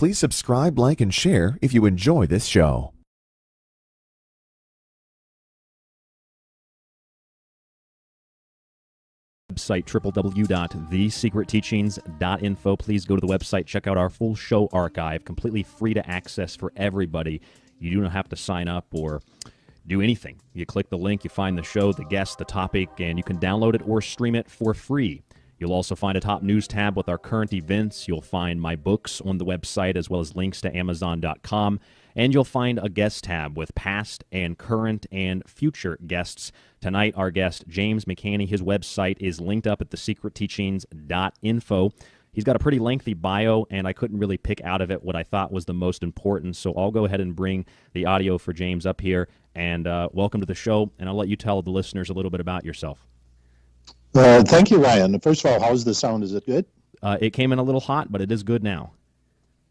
Please subscribe, like, and share if you enjoy this show. Website www.thesecretteachings.info. Please go to the website, check out our full show archive, completely free to access for everybody. You do not have to sign up or do anything. You click the link, you find the show, the guest, the topic, and you can download it or stream it for free. You'll also find a top news tab with our current events. You'll find my books on the website as well as links to Amazon.com. And you'll find a guest tab with past and current and future guests. Tonight, our guest, James McCanney, his website is linked up at thesecretteachings.info. He's got a pretty lengthy bio, and I couldn't really pick out of it what I thought was the most important, so I'll go ahead and bring the audio for James up here. And welcome to the show, and I'll let you tell the listeners a little bit about yourself. Thank you, Ryan. First of all, how's the sound? Is it good? It came in a little hot, but it is good now.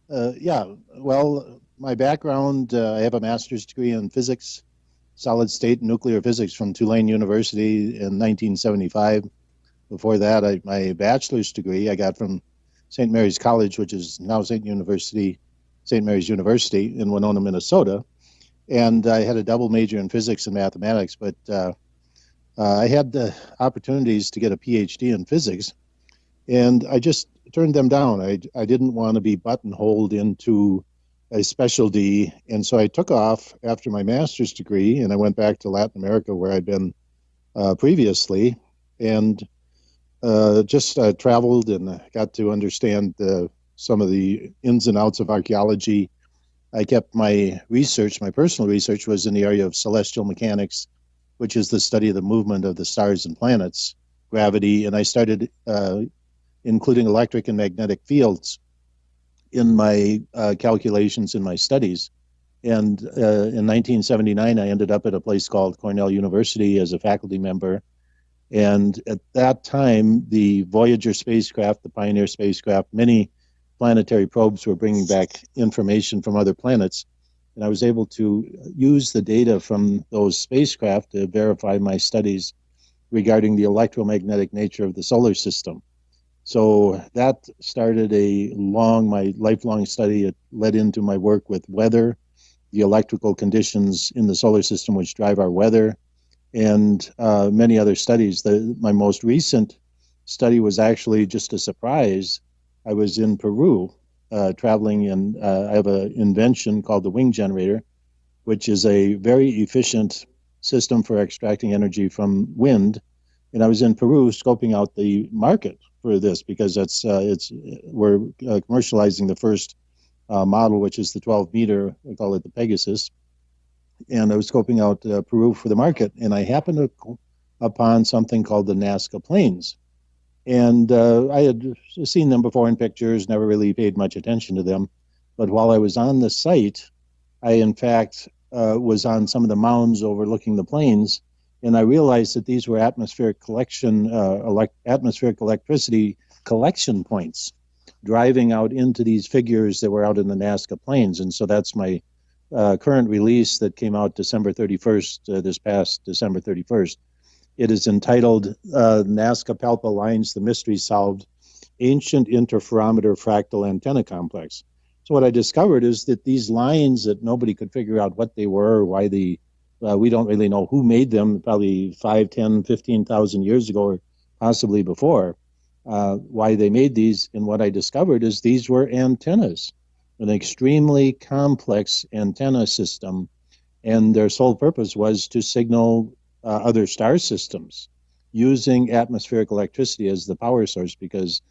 Well, my background, I have a master's degree in physics, solid state nuclear physics from Tulane University in 1975. Before that, my bachelor's degree I got from St. Mary's College, which is now St. Mary's University in Winona, Minnesota. And I had a double major in physics and mathematics, but I had the opportunities to get a PhD in physics, and I just turned them down. I didn't want to be buttonholed into a specialty, and so I took off after my master's degree, and I went back to Latin America where I'd been previously, and just traveled and got to understand some of the ins and outs of archaeology. I kept my personal research was in the area of celestial mechanics, which is the study of the movement of the stars and planets, gravity, and I started including electric and magnetic fields in my calculations in my studies. And in 1979, I ended up at a place called Cornell University as a faculty member. And at that time, the Voyager spacecraft, the Pioneer spacecraft, many planetary probes were bringing back information from other planets. And I was able to use the data from those spacecraft to verify my studies regarding the electromagnetic nature of the solar system. So that started my lifelong study. It led into my work with weather, the electrical conditions in the solar system which drive our weather, and many other studies. My most recent study was actually just a surprise. I was in Peru traveling, and I have an invention called the wing generator, which is a very efficient system for extracting energy from wind. And I was in Peru scoping out the market for this because we're commercializing the first model, which is the 12-meter. We call it the Pegasus. And I was scoping out Peru for the market, and I happened upon something called the Nazca Plains. And I had seen them before in pictures, never really paid much attention to them. But while I was on the site, I, in fact, was on some of the mounds overlooking the plains, and I realized that these were atmospheric electricity collection points driving out into these figures that were out in the Nazca Plains. And so that's my current release that came out December 31st, this past December 31st. It is entitled Nazca Palpa Lines, The Mystery Solved, Ancient Interferometer Fractal Antenna Complex. So what I discovered is that these lines that nobody could figure out what they were or why we don't really know who made them, probably 5, 10, 15,000 years ago or possibly before, why they made these. And what I discovered is these were antennas, an extremely complex antenna system, and their sole purpose was to signal other star systems using atmospheric electricity as the power source, because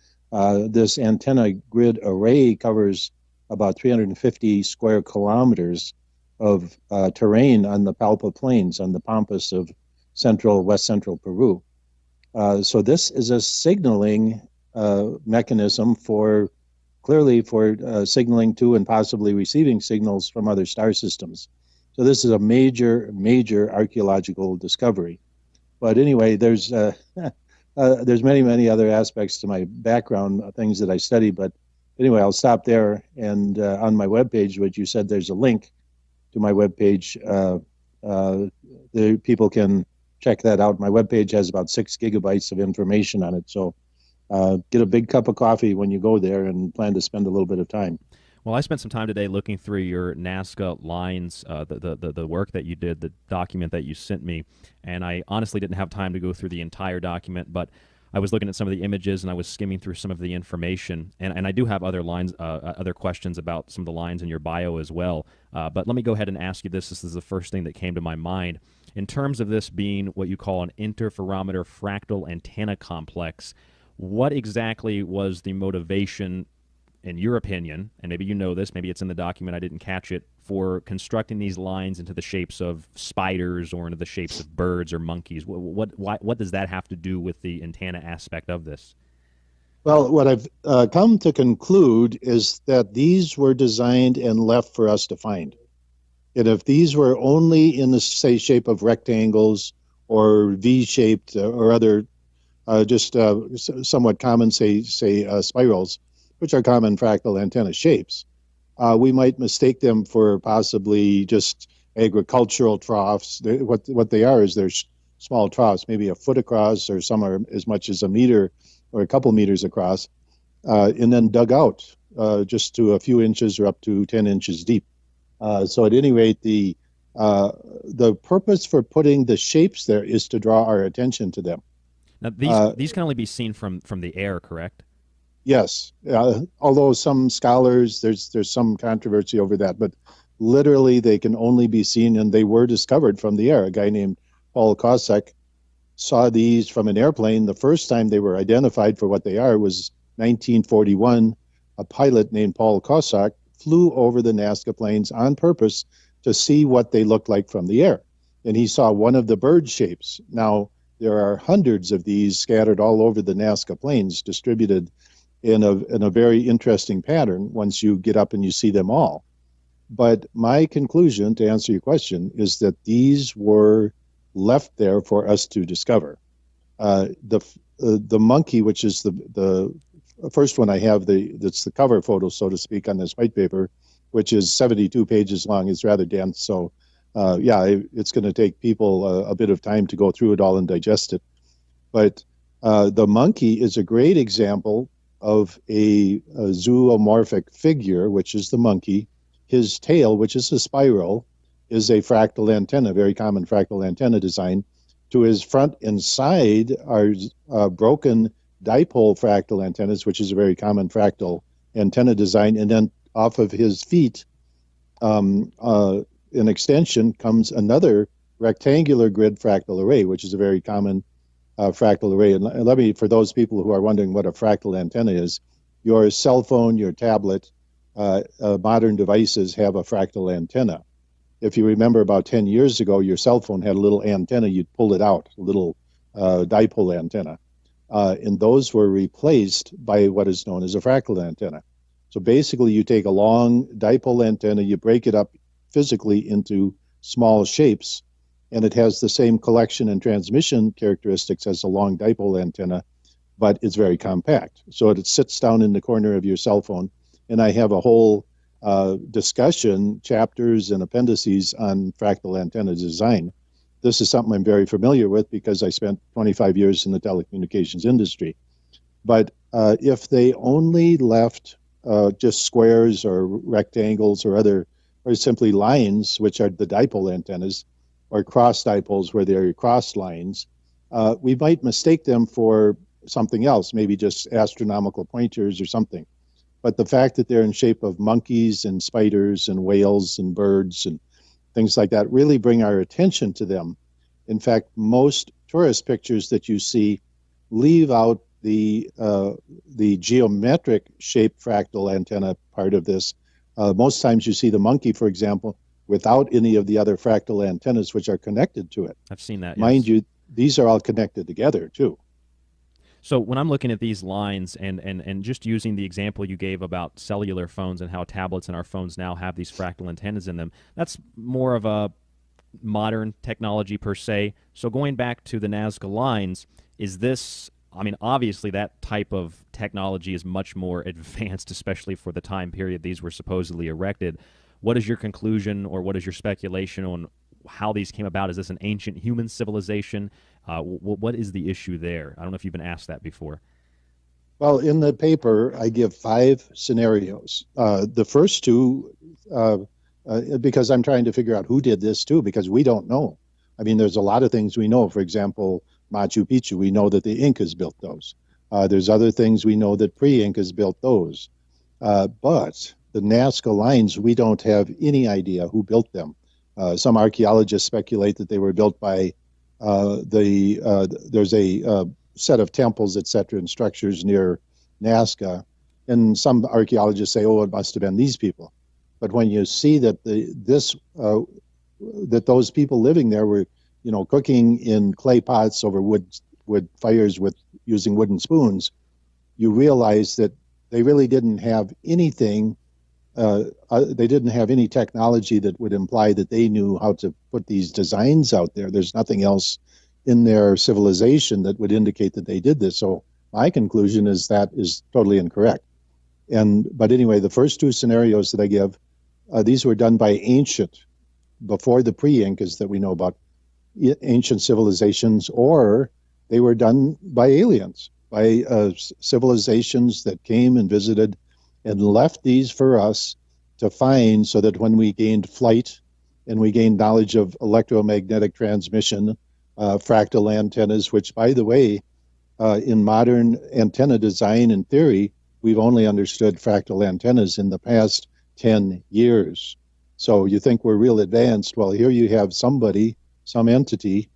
this antenna grid array covers about 350 square kilometers of terrain on the Palpa Plains, on the Pampas of west central Peru. So this is a signaling mechanism for signaling to and possibly receiving signals from other star systems. So this is a major, major archaeological discovery. But anyway, there's many, many other aspects to my background, things that I study. But anyway, I'll stop there. And on my webpage, which you said there's a link to my webpage, the people can check that out. My webpage has about 6 gigabytes of information on it. So get a big cup of coffee when you go there and plan to spend a little bit of time. Well, I spent some time today looking through your Nazca lines, the work that you did, the document that you sent me, and I honestly didn't have time to go through the entire document, but I was looking at some of the images and I was skimming through some of the information, and I do have other lines, other questions about some of the lines in your bio as well. But let me go ahead and ask you this. This is the first thing that came to my mind. In terms of this being what you call an interferometer fractal antenna complex, what exactly was the motivation, in your opinion, and maybe you know this, maybe it's in the document, I didn't catch it, for constructing these lines into the shapes of spiders or into the shapes of birds or monkeys? What does that have to do with the antenna aspect of this? Well, what I've come to conclude is that these were designed and left for us to find. And if these were only in the, say, shape of rectangles or V-shaped or other somewhat common, say spirals, which are common fractal antenna shapes, we might mistake them for possibly just agricultural troughs. What they are is they're small troughs, maybe a foot across, or some are as much as a meter or a couple meters across, and then dug out just to a few inches or up to 10 inches deep. So at any rate, the purpose for putting the shapes there is to draw our attention to them. Now, these can only be seen from the air, correct? Yes, although some scholars, there's some controversy over that, but literally they can only be seen, and they were discovered from the air. A guy named Paul Kossak saw these from an airplane. The first time they were identified for what they are was 1941. A pilot named Paul Kossak flew over the Nazca Plains on purpose to see what they looked like from the air, and he saw one of the bird shapes. Now, there are hundreds of these scattered all over the Nazca Plains, distributed in a very interesting pattern once you get up and you see them all. But my conclusion, to answer your question, is that these were left there for us to discover. The monkey, which is the first one I have, that's the cover photo, so to speak, on this white paper, which is 72 pages long, is rather dense. So it's going to take people a bit of time to go through it all and digest it. But the monkey is a great example of a zoomorphic figure, which is the monkey. His tail, which is a spiral, is a fractal antenna, very common fractal antenna design. To his front and side are broken dipole fractal antennas, which is a very common fractal antenna design. And then off of his feet, in extension, comes another rectangular grid fractal array, which is a very common fractal array. And let me, for those people who are wondering what a fractal antenna is, your cell phone, your tablet, modern devices have a fractal antenna. If you remember, about 10 years ago, your cell phone had a little antenna. You'd pull it out, a little dipole antenna. And those were replaced by what is known as a fractal antenna. So basically, you take a long dipole antenna, you break it up physically into small shapes, and it has the same collection and transmission characteristics as a long dipole antenna, but it's very compact. So it sits down in the corner of your cell phone, and I have a whole discussion, chapters and appendices on fractal antenna design. This is something I'm very familiar with because I spent 25 years in the telecommunications industry. But if they only left just squares or rectangles or simply lines, which are the dipole antennas, or cross dipoles where they're cross lines, we might mistake them for something else, maybe just astronomical pointers or something. But the fact that they're in shape of monkeys and spiders and whales and birds and things like that really bring our attention to them. In fact, most tourist pictures that you see leave out the geometric shaped fractal antenna part of this. Most times you see the monkey, for example, without any of the other fractal antennas which are connected to it. I've seen that. Mind yes. you, these are all connected together too. So when I'm looking at these lines and just using the example you gave about cellular phones and how tablets and our phones now have these fractal antennas in them, that's more of a modern technology per se. So going back to the Nazca lines, is this, I mean, obviously that type of technology is much more advanced, especially for the time period these were supposedly erected. What is your conclusion or what is your speculation on how these came about? Is this an ancient human civilization? What is the issue there? I don't know if you've been asked that before. Well, in the paper, I give 5 scenarios. The first two, because I'm trying to figure out who did this too, because we don't know. I mean, there's a lot of things we know. For example, Machu Picchu, we know that the Incas built those. There's other things we know that pre-Incas built those. But the Nazca lines, we don't have any idea who built them. Some archaeologists speculate that they were built by there's a set of temples, etc., and structures near Nazca, and some archaeologists say, "Oh, it must have been these people." But when you see that that those people living there were, cooking in clay pots over wood fires with using wooden spoons, you realize that they really didn't have anything. They didn't have any technology that would imply that they knew how to put these designs out there. There's nothing else in their civilization that would indicate that they did this. So my conclusion is that is totally incorrect. But anyway, the first two scenarios that I give, these were done by ancient, before the pre-Incas that we know about, ancient civilizations, or they were done by aliens, by civilizations that came and visited and left these for us to find, so that when we gained flight and we gained knowledge of electromagnetic transmission, fractal antennas, which, by the way, in modern antenna design and theory, we've only understood fractal antennas in the past 10 years. So you think we're real advanced. Well, here you have somebody, some entity,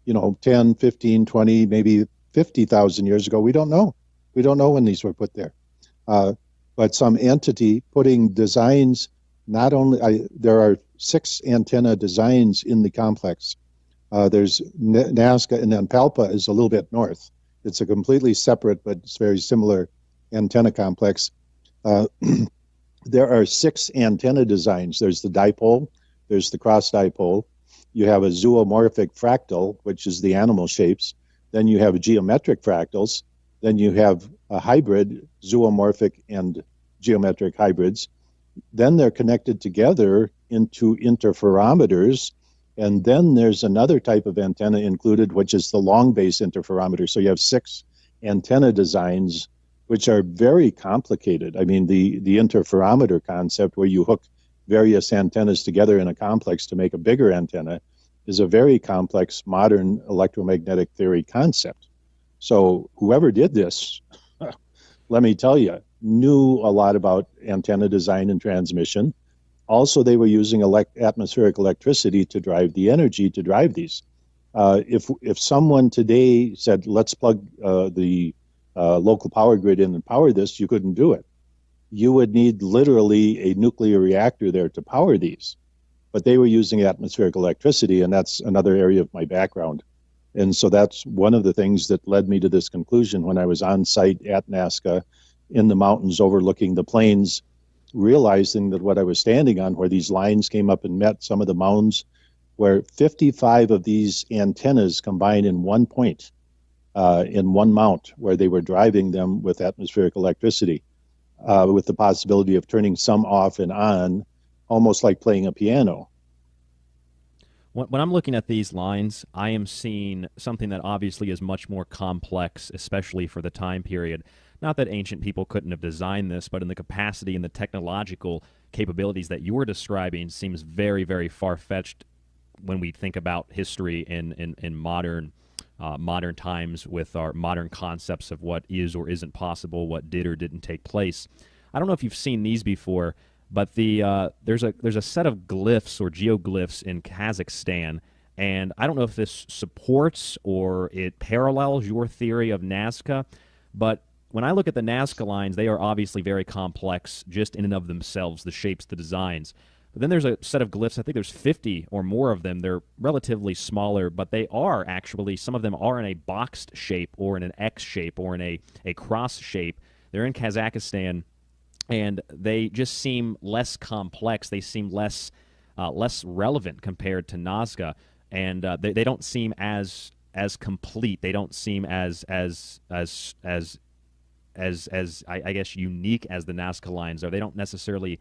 10, 15, 20, maybe 50,000 years ago. We don't know. We don't know when these were put there. But some entity putting designs, not only, there are 6 antenna designs in the complex. There's Nazca, and then Palpa is a little bit north. It's a completely separate, but it's very similar antenna complex. There are 6 antenna designs. There's the dipole, there's the cross dipole. You have a zoomorphic fractal, which is the animal shapes. Then you have geometric fractals. Then you have a hybrid, zoomorphic and geometric hybrids. Then they're connected together into interferometers. And then there's another type of antenna included, which is the long base interferometer. So you have 6 antenna designs, which are very complicated. I mean, the interferometer concept, where you hook various antennas together in a complex to make a bigger antenna, is a very complex modern electromagnetic theory concept. So whoever did this, let me tell you, knew a lot about antenna design and transmission. Also, they were using atmospheric electricity to drive the energy to drive these. If someone today said, let's plug the local power grid in and power this, you couldn't do it. You would need literally a nuclear reactor there to power these. But they were using atmospheric electricity, and that's another area of my background. And so that's one of the things that led me to this conclusion when I was on site at Nazca in the mountains overlooking the plains, realizing that what I was standing on, where these lines came up and met some of the mounds, where 55 of these antennas combined in one point, in one mount, where they were driving them with atmospheric electricity, with the possibility of turning some off and on, almost like playing a piano. When I'm looking at these lines, I am seeing something that obviously is much more complex, especially for the time period. Not that ancient people couldn't have designed this, but in the capacity and the technological capabilities that you were describing seems very, very far-fetched when we think about history in modern times, with our modern concepts of what is or isn't possible, what did or didn't take place. I don't know if you've seen these before, but there's a set of glyphs or geoglyphs in Kazakhstan, and I don't know if this supports or it parallels your theory of Nazca, but when I look at the Nazca lines, they are obviously very complex just in and of themselves, the shapes, the designs. But then there's a set of glyphs, I think there's 50 or more of them. They're relatively smaller, but they are actually, some of them are in a boxed shape or in an X shape or in a cross shape. They're in Kazakhstan, and they just seem less complex. They seem less relevant compared to Nazca, and they don't seem as complete. They don't seem as I guess unique as the Nazca lines are. They're not necessarily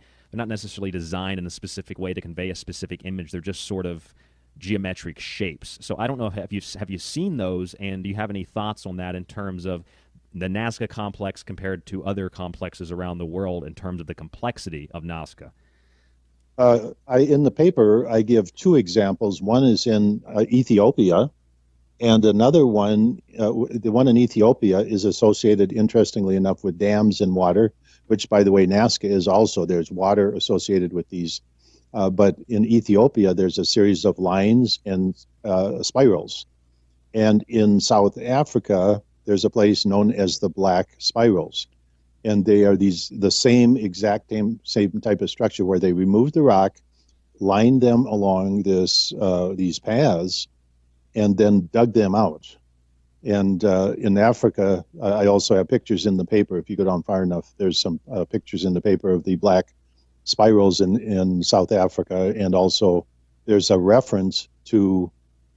designed in a specific way to convey a specific image. They're just sort of geometric shapes. So I don't know, have you seen those, and do you have any thoughts on that in terms of the Nazca complex compared to other complexes around the world in terms of the complexity of Nazca? In the paper, I give two examples. One is in Ethiopia, and another one, the one in Ethiopia, is associated, interestingly enough, with dams and water, which, by the way, Nazca is also. There's water associated with these. But in Ethiopia, there's a series of lines and spirals. And in South Africa, there's a place known as the Black Spirals. And they are the same exact same type of structure where they removed the rock, lined them along these paths, and then dug them out. And in Africa, I also have pictures in the paper. If you go down far enough, there's some pictures in the paper of the black spirals in South Africa. And also there's a reference to,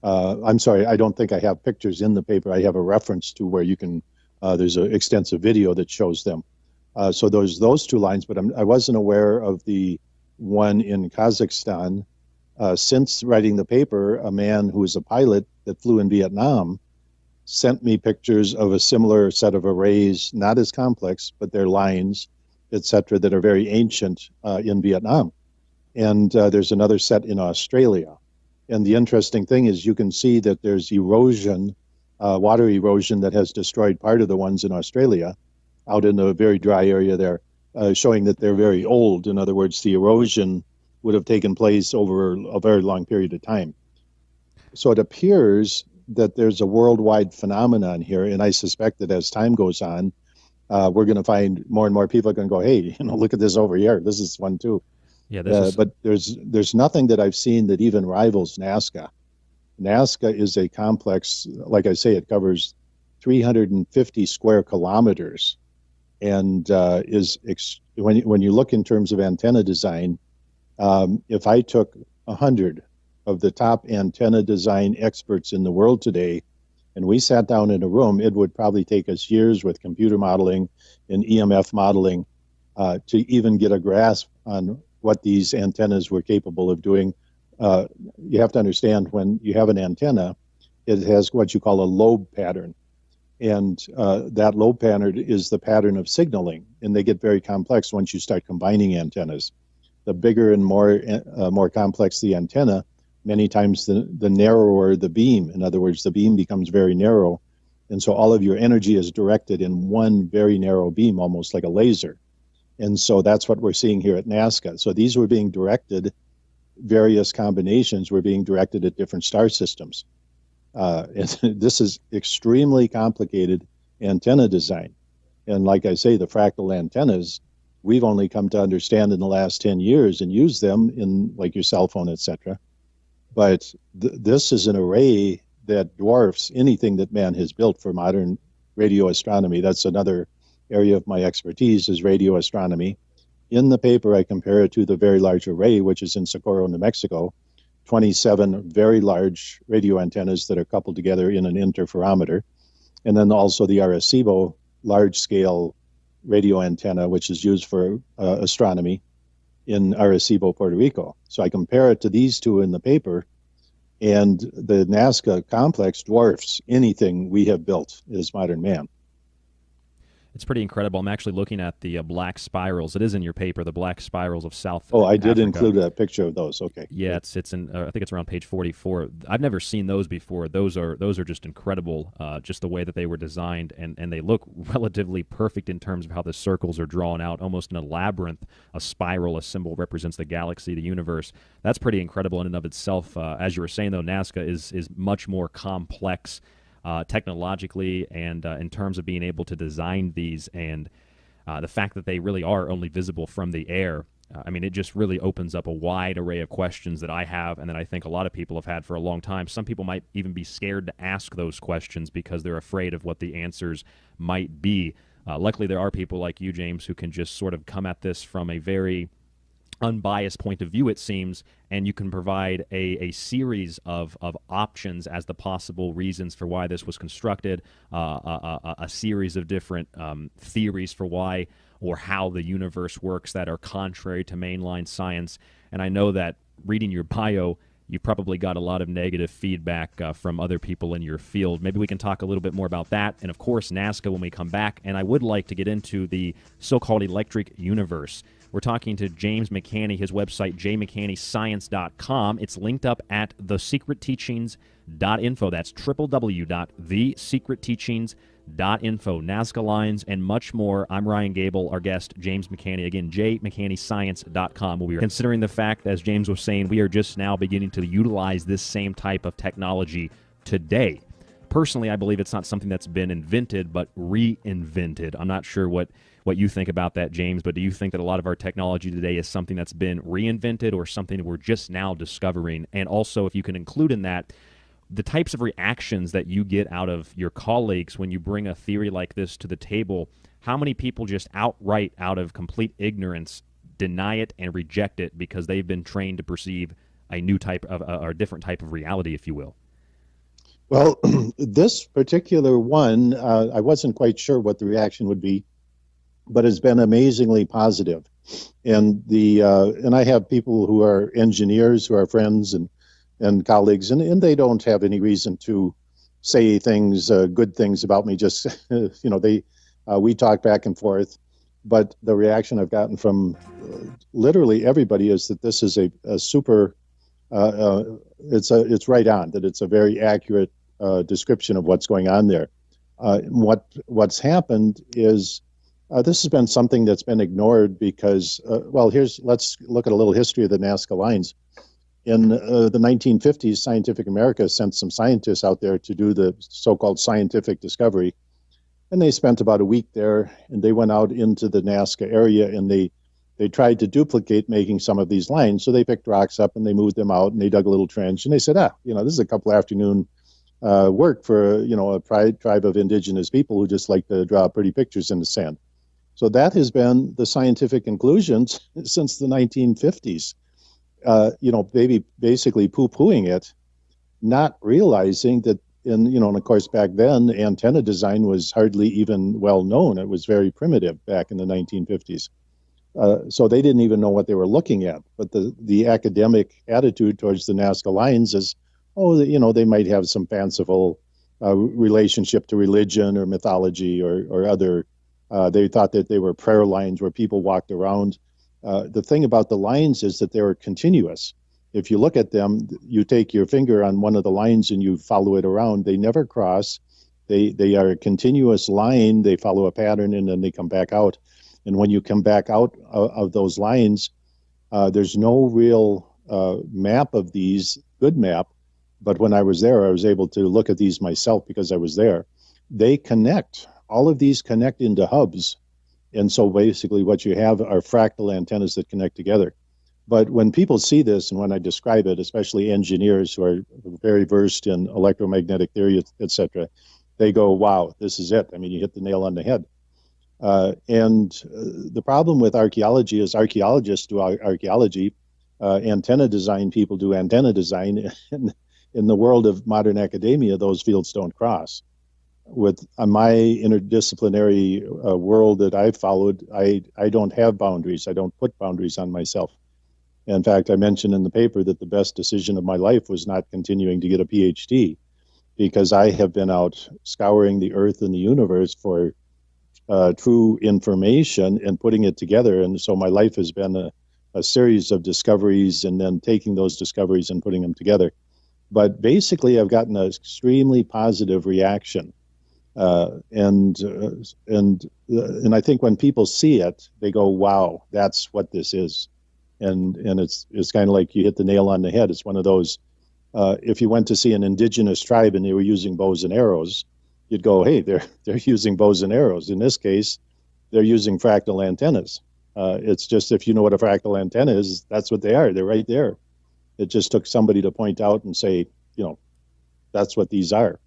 I'm sorry, I don't think I have pictures in the paper. I have a reference to where you can, there's an extensive video that shows them. So there's those two lines, but I wasn't aware of the one in Kazakhstan. Since writing the paper, a man who was a pilot that flew in Vietnam sent me pictures of a similar set of arrays, not as complex, but they're lines, etc., that are very ancient in Vietnam. And there's another set in Australia. And the interesting thing is you can see that there's erosion, water erosion that has destroyed part of the ones in Australia out in a very dry area there, showing that they're very old. In other words, the erosion would have taken place over a very long period of time. So it appears that there's a worldwide phenomenon here, and I suspect that as time goes on, we're going to find more and more people are going to go, hey, look at this over here. This is one too. Yeah, but there's nothing that I've seen that even rivals Nazca. Nazca is a complex, like I say, it covers 350 square kilometers, and when you look in terms of antenna design, if I took 100 of the top antenna design experts in the world today, and we sat down in a room, it would probably take us years with computer modeling and EMF modeling to even get a grasp on what these antennas were capable of doing. You have to understand, when you have an antenna, it has what you call a lobe pattern. And that lobe pattern is the pattern of signaling, and they get very complex once you start combining antennas. The bigger and more complex the antenna, many times the narrower the beam. In other words, the beam becomes very narrow, and so all of your energy is directed in one very narrow beam, almost like a laser. And so that's what we're seeing here at Nazca. So these were being directed, various combinations were being directed at different star systems. And this is extremely complicated antenna design. And like I say, the fractal antennas, we've only come to understand in the last 10 years and use them in like your cell phone, etc. But this is an array that dwarfs anything that man has built for modern radio astronomy. That's another area of my expertise, is radio astronomy. In the paper, I compare it to the Very Large Array, which is in Socorro, New Mexico, 27 very large radio antennas that are coupled together in an interferometer. And then also the Arecibo large-scale radio antenna, which is used for astronomy in Arecibo, Puerto Rico. So I compare it to these two in the paper, and the Nazca complex dwarfs anything we have built as modern man. It's pretty incredible. I'm actually looking at the black spirals. It is in your paper, the black spirals of South Oh, I did Africa. include a picture of those. Okay. Yeah, it's in. I think it's around page 44. I've never seen those before. Those are just incredible. Just the way that they were designed, and they look relatively perfect in terms of how the circles are drawn out, almost in a labyrinth. A spiral, a symbol, represents the galaxy, the universe. That's pretty incredible in and of itself. As you were saying, though, Nazca is much more complex. Technologically and in terms of being able to design these, and the fact that they really are only visible from the air. I mean, it just really opens up a wide array of questions that I have, and that I think a lot of people have had for a long time. Some people might even be scared to ask those questions because they're afraid of what the answers might be. Luckily, there are people like you, James, who can just sort of come at this from a very unbiased point of view, it seems, and you can provide a series of options as the possible reasons for why this was constructed, a series of different theories for why or how the universe works that are contrary to mainline science. And I know that reading your bio, you probably got a lot of negative feedback from other people in your field. Maybe we can talk a little bit more about that, and of course Nazca when we come back. And I would like to get into the so-called electric universe. We're talking to James McCanney, his website, jmccanneyscience.com. It's linked up at thesecretteachings.info. That's www.thesecretteachings.info. Nazca lines and much more. I'm Ryan Gable, our guest, James McCanney. Again, jmccanneyscience.com. We are considering the fact, as James was saying, we are just now beginning to utilize this same type of technology today. Personally, I believe it's not something that's been invented, but reinvented. I'm not sure what you think about that, James, but do you think that a lot of our technology today is something that's been reinvented or something we're just now discovering? And also, if you can include in that, the types of reactions that you get out of your colleagues when you bring a theory like this to the table, how many people just outright, out of complete ignorance, deny it and reject it because they've been trained to perceive a new type of, or a different type of reality, if you will? Well, this particular one, I wasn't quite sure what the reaction would be, but has been amazingly positive. And and I have people who are engineers who are friends and colleagues, and they don't have any reason to say things, good things about me. Just we talk back and forth. But the reaction I've gotten from literally everybody is that this is a super. It's right on. That it's a very accurate description of what's going on there. What's happened is this has been something that's been ignored because let's look at a little history of the Nazca lines. In the 1950s, Scientific America sent some scientists out there to do the so-called scientific discovery, and they spent about a week there. And they went out into the Nazca area and they tried to duplicate making some of these lines. So they picked rocks up and they moved them out and they dug a little trench and they said, this is a couple afternoon work for a tribe of indigenous people who just like to draw pretty pictures in the sand. So that has been the scientific conclusions since the 1950s. Basically poo-pooing it, not realizing that and of course back then antenna design was hardly even well known. It was very primitive back in the 1950s. So they didn't even know what they were looking at. But the academic attitude towards the Nazca lines is, they might have some fanciful relationship to religion or mythology or other. They thought that they were prayer lines where people walked around. The thing about the lines is that they were continuous. If you look at them, you take your finger on one of the lines and you follow it around. They never cross. They are a continuous line. They follow a pattern and then they come back out. And when you come back out of those lines, there's no real map of these, good map. But when I was there, I was able to look at these myself because I was there. They connect. All of these connect into hubs. And so basically what you have are fractal antennas that connect together. But when people see this and when I describe it, especially engineers who are very versed in electromagnetic theory, et cetera, they go, wow, this is it. I mean, you hit the nail on the head. The problem with archaeology is archaeologists do archaeology, antenna design people do antenna design. In the world of modern academia, those fields don't cross. With my interdisciplinary world that I've followed, I don't have boundaries. I don't put boundaries on myself. In fact, I mentioned in the paper that the best decision of my life was not continuing to get a PhD, because I have been out scouring the earth and the universe for true information and putting it together. And so my life has been a series of discoveries and then taking those discoveries and putting them together. But basically, I've gotten an extremely positive reaction. And I think when people see it, they go, wow, that's what this is. And it's kind of like you hit the nail on the head. It's one of those, if you went to see an indigenous tribe and they were using bows and arrows, you'd go, hey, they're using bows and arrows. In this case, they're using fractal antennas. It's just, if you know what a fractal antenna is, that's what they are. They're right there. It just took somebody to point out and say, that's what these are.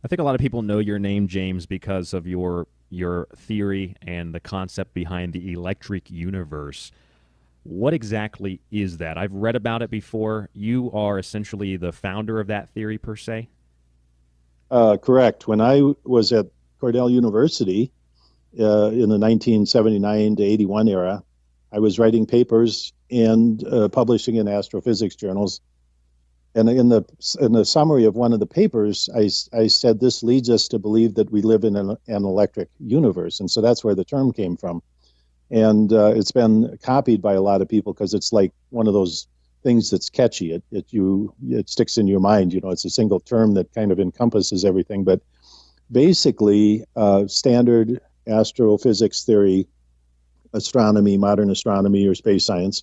I think a lot of people know your name, James, because of your theory and the concept behind the electric universe. What exactly is that? I've read about it before. You are essentially the founder of that theory, per se? Correct. When I was at Cornell University in the 1979 to 81 era, I was writing papers and publishing in astrophysics journals And in the summary of one of the papers, I said this leads us to believe that we live in an electric universe, and so that's where the term came from. And it's been copied by a lot of people because it's like one of those things that's catchy. It sticks in your mind. You know, it's a single term that kind of encompasses everything. But basically, standard astrophysics theory, astronomy, modern astronomy, or space science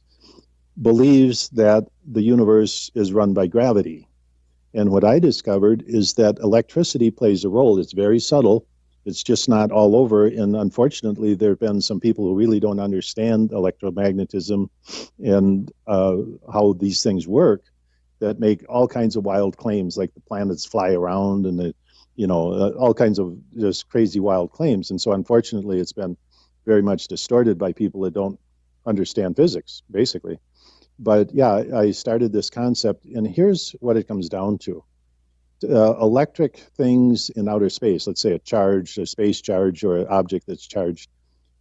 believes that the universe is run by gravity. And what I discovered is that electricity plays a role. It's very subtle. It's just not all over. And unfortunately, there have been some people who really don't understand electromagnetism and how these things work that make all kinds of wild claims, like the planets fly around and all kinds of just crazy wild claims. And so unfortunately, it's been very much distorted by people that don't understand physics, basically. But yeah, I started this concept, and here's what it comes down to. Electric things in outer space, let's say a space charge, or an object that's charged,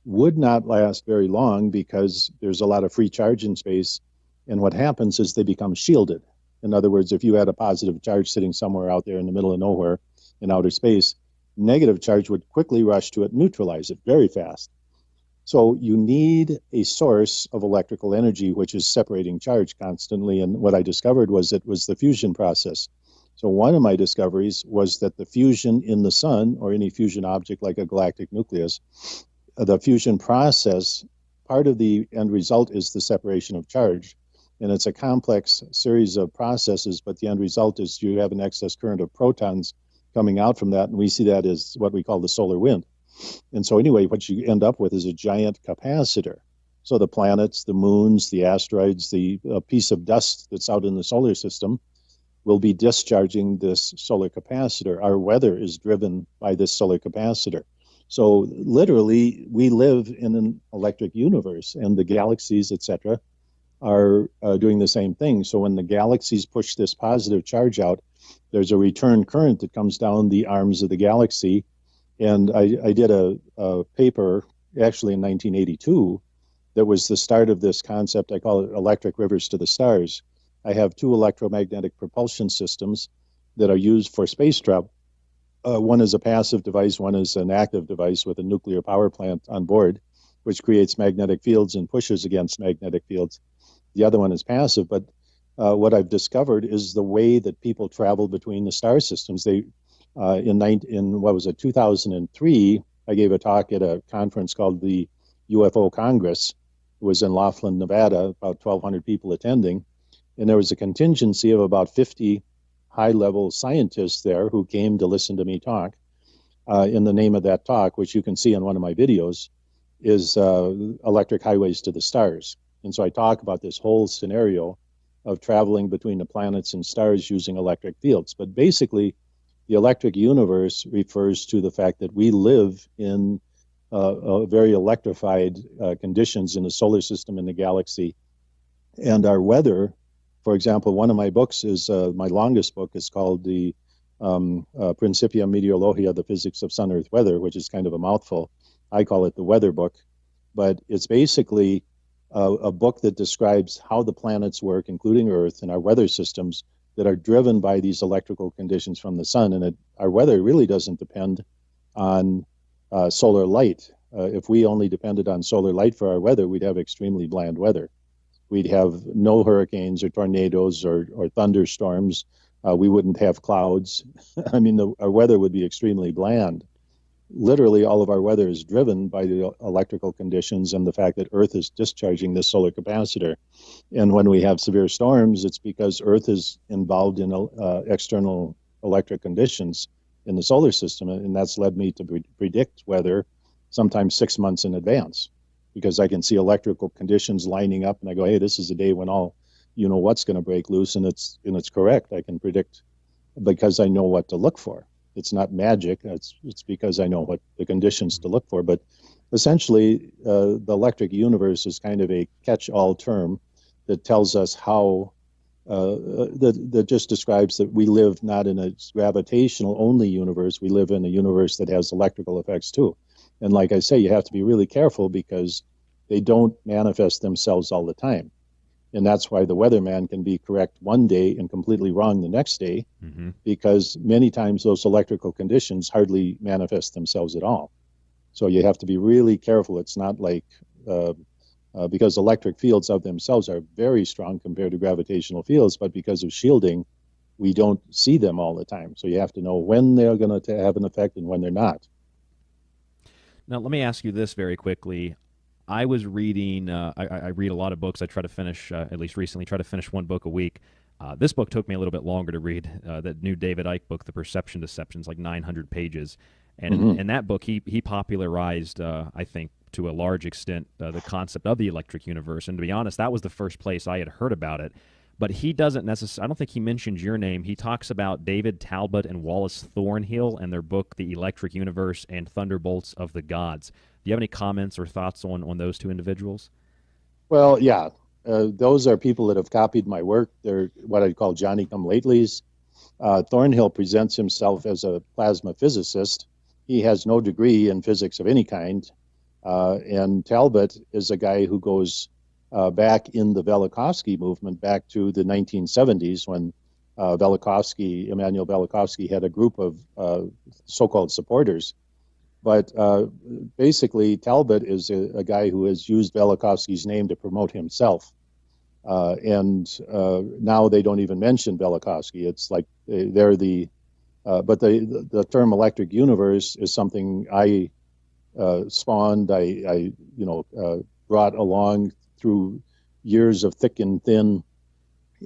would not last very long because there's a lot of free charge in space. And what happens is they become shielded. In other words, if you had a positive charge sitting somewhere out there in the middle of nowhere in outer space, negative charge would quickly rush to it, neutralize it very fast. So you need a source of electrical energy, which is separating charge constantly. And what I discovered was it was the fusion process. So one of my discoveries was that the fusion in the sun, or any fusion object like a galactic nucleus, the fusion process, part of the end result is the separation of charge. And it's a complex series of processes, but the end result is you have an excess current of protons coming out from that. And we see that as what we call the solar wind. And so anyway, what you end up with is a giant capacitor. So the planets, the moons, the asteroids, the piece of dust that's out in the solar system will be discharging this solar capacitor. Our weather is driven by this solar capacitor. So literally, we live in an electric universe, and the galaxies, etc., are doing the same thing. So when the galaxies push this positive charge out, there's a return current that comes down the arms of the galaxy. And I did a paper, actually in 1982, that was the start of this concept. I call it electric rivers to the stars. I have two electromagnetic propulsion systems that are used for space travel. One is a passive device, one is an active device with a nuclear power plant on board, which creates magnetic fields and pushes against magnetic fields. The other one is passive, but what I've discovered is the way that people travel between the star systems. In what was it, 2003, I gave a talk at a conference called the UFO Congress. It was in Laughlin, Nevada, about 1,200 people attending. And there was a contingency of about 50 high-level scientists there who came to listen to me talk. In the name of that talk, which you can see in one of my videos, is Electric Highways to the Stars. And so I talk about this whole scenario of traveling between the planets and stars using electric fields. But basically, the electric universe refers to the fact that we live in very electrified conditions in the solar system and the galaxy. And our weather, for example, one of my books is, my longest book is called the Principia Meteorologia, the Physics of Sun-Earth Weather, which is kind of a mouthful. I call it the weather book. But it's basically a book that describes how the planets work, including Earth, and our weather systems that are driven by these electrical conditions from the sun. And our weather really doesn't depend on solar light. If we only depended on solar light for our weather, we'd have extremely bland weather. We'd have no hurricanes or tornadoes or thunderstorms. We wouldn't have clouds. I mean, our weather would be extremely bland. Literally, all of our weather is driven by the electrical conditions and the fact that Earth is discharging this solar capacitor. And when we have severe storms, it's because Earth is involved in external electric conditions in the solar system. And that's led me to predict weather sometimes 6 months in advance, because I can see electrical conditions lining up and I go, hey, this is the day when what's going to break loose. And it's correct. I can predict because I know what to look for. It's not magic. It's because I know what the conditions to look for. But essentially, the electric universe is kind of a catch-all term that tells us how, that just describes that we live not in a gravitational-only universe. We live in a universe that has electrical effects too. And like I say, you have to be really careful because they don't manifest themselves all the time. And that's why the weatherman can be correct one day and completely wrong the next day, because many times those electrical conditions hardly manifest themselves at all. So you have to be really careful. It's not like, because electric fields of themselves are very strong compared to gravitational fields, but because of shielding, we don't see them all the time. So you have to know when they're going to have an effect and when they're not. Now, let me ask you this very quickly. I was reading, I read a lot of books. I try to finish, at least recently, try to finish one book a week. This book took me a little bit longer to read. That new David Icke book, The Perception Deception, is like 900 pages. And in that book, he popularized, I think, to a large extent, the concept of the electric universe. And to be honest, that was the first place I had heard about it. But he doesn't necessarily, I don't think he mentions your name. He talks about David Talbot and Wallace Thornhill and their book, The Electric Universe and Thunderbolts of the Gods. Do you have any comments or thoughts on those two individuals? Well, yeah, those are people that have copied my work. They're what I'd call Johnny-come-latelys. Thornhill presents himself as a plasma physicist. He has no degree in physics of any kind. And Talbot is a guy who goes back in the Velikovsky movement back to the 1970s when Immanuel Velikovsky had a group of so-called supporters. But basically, Talbot is a guy who has used Velikovsky's name to promote himself. And now they don't even mention Velikovsky. It's like they're but the term electric universe is something I spawned, I brought along through years of thick and thin.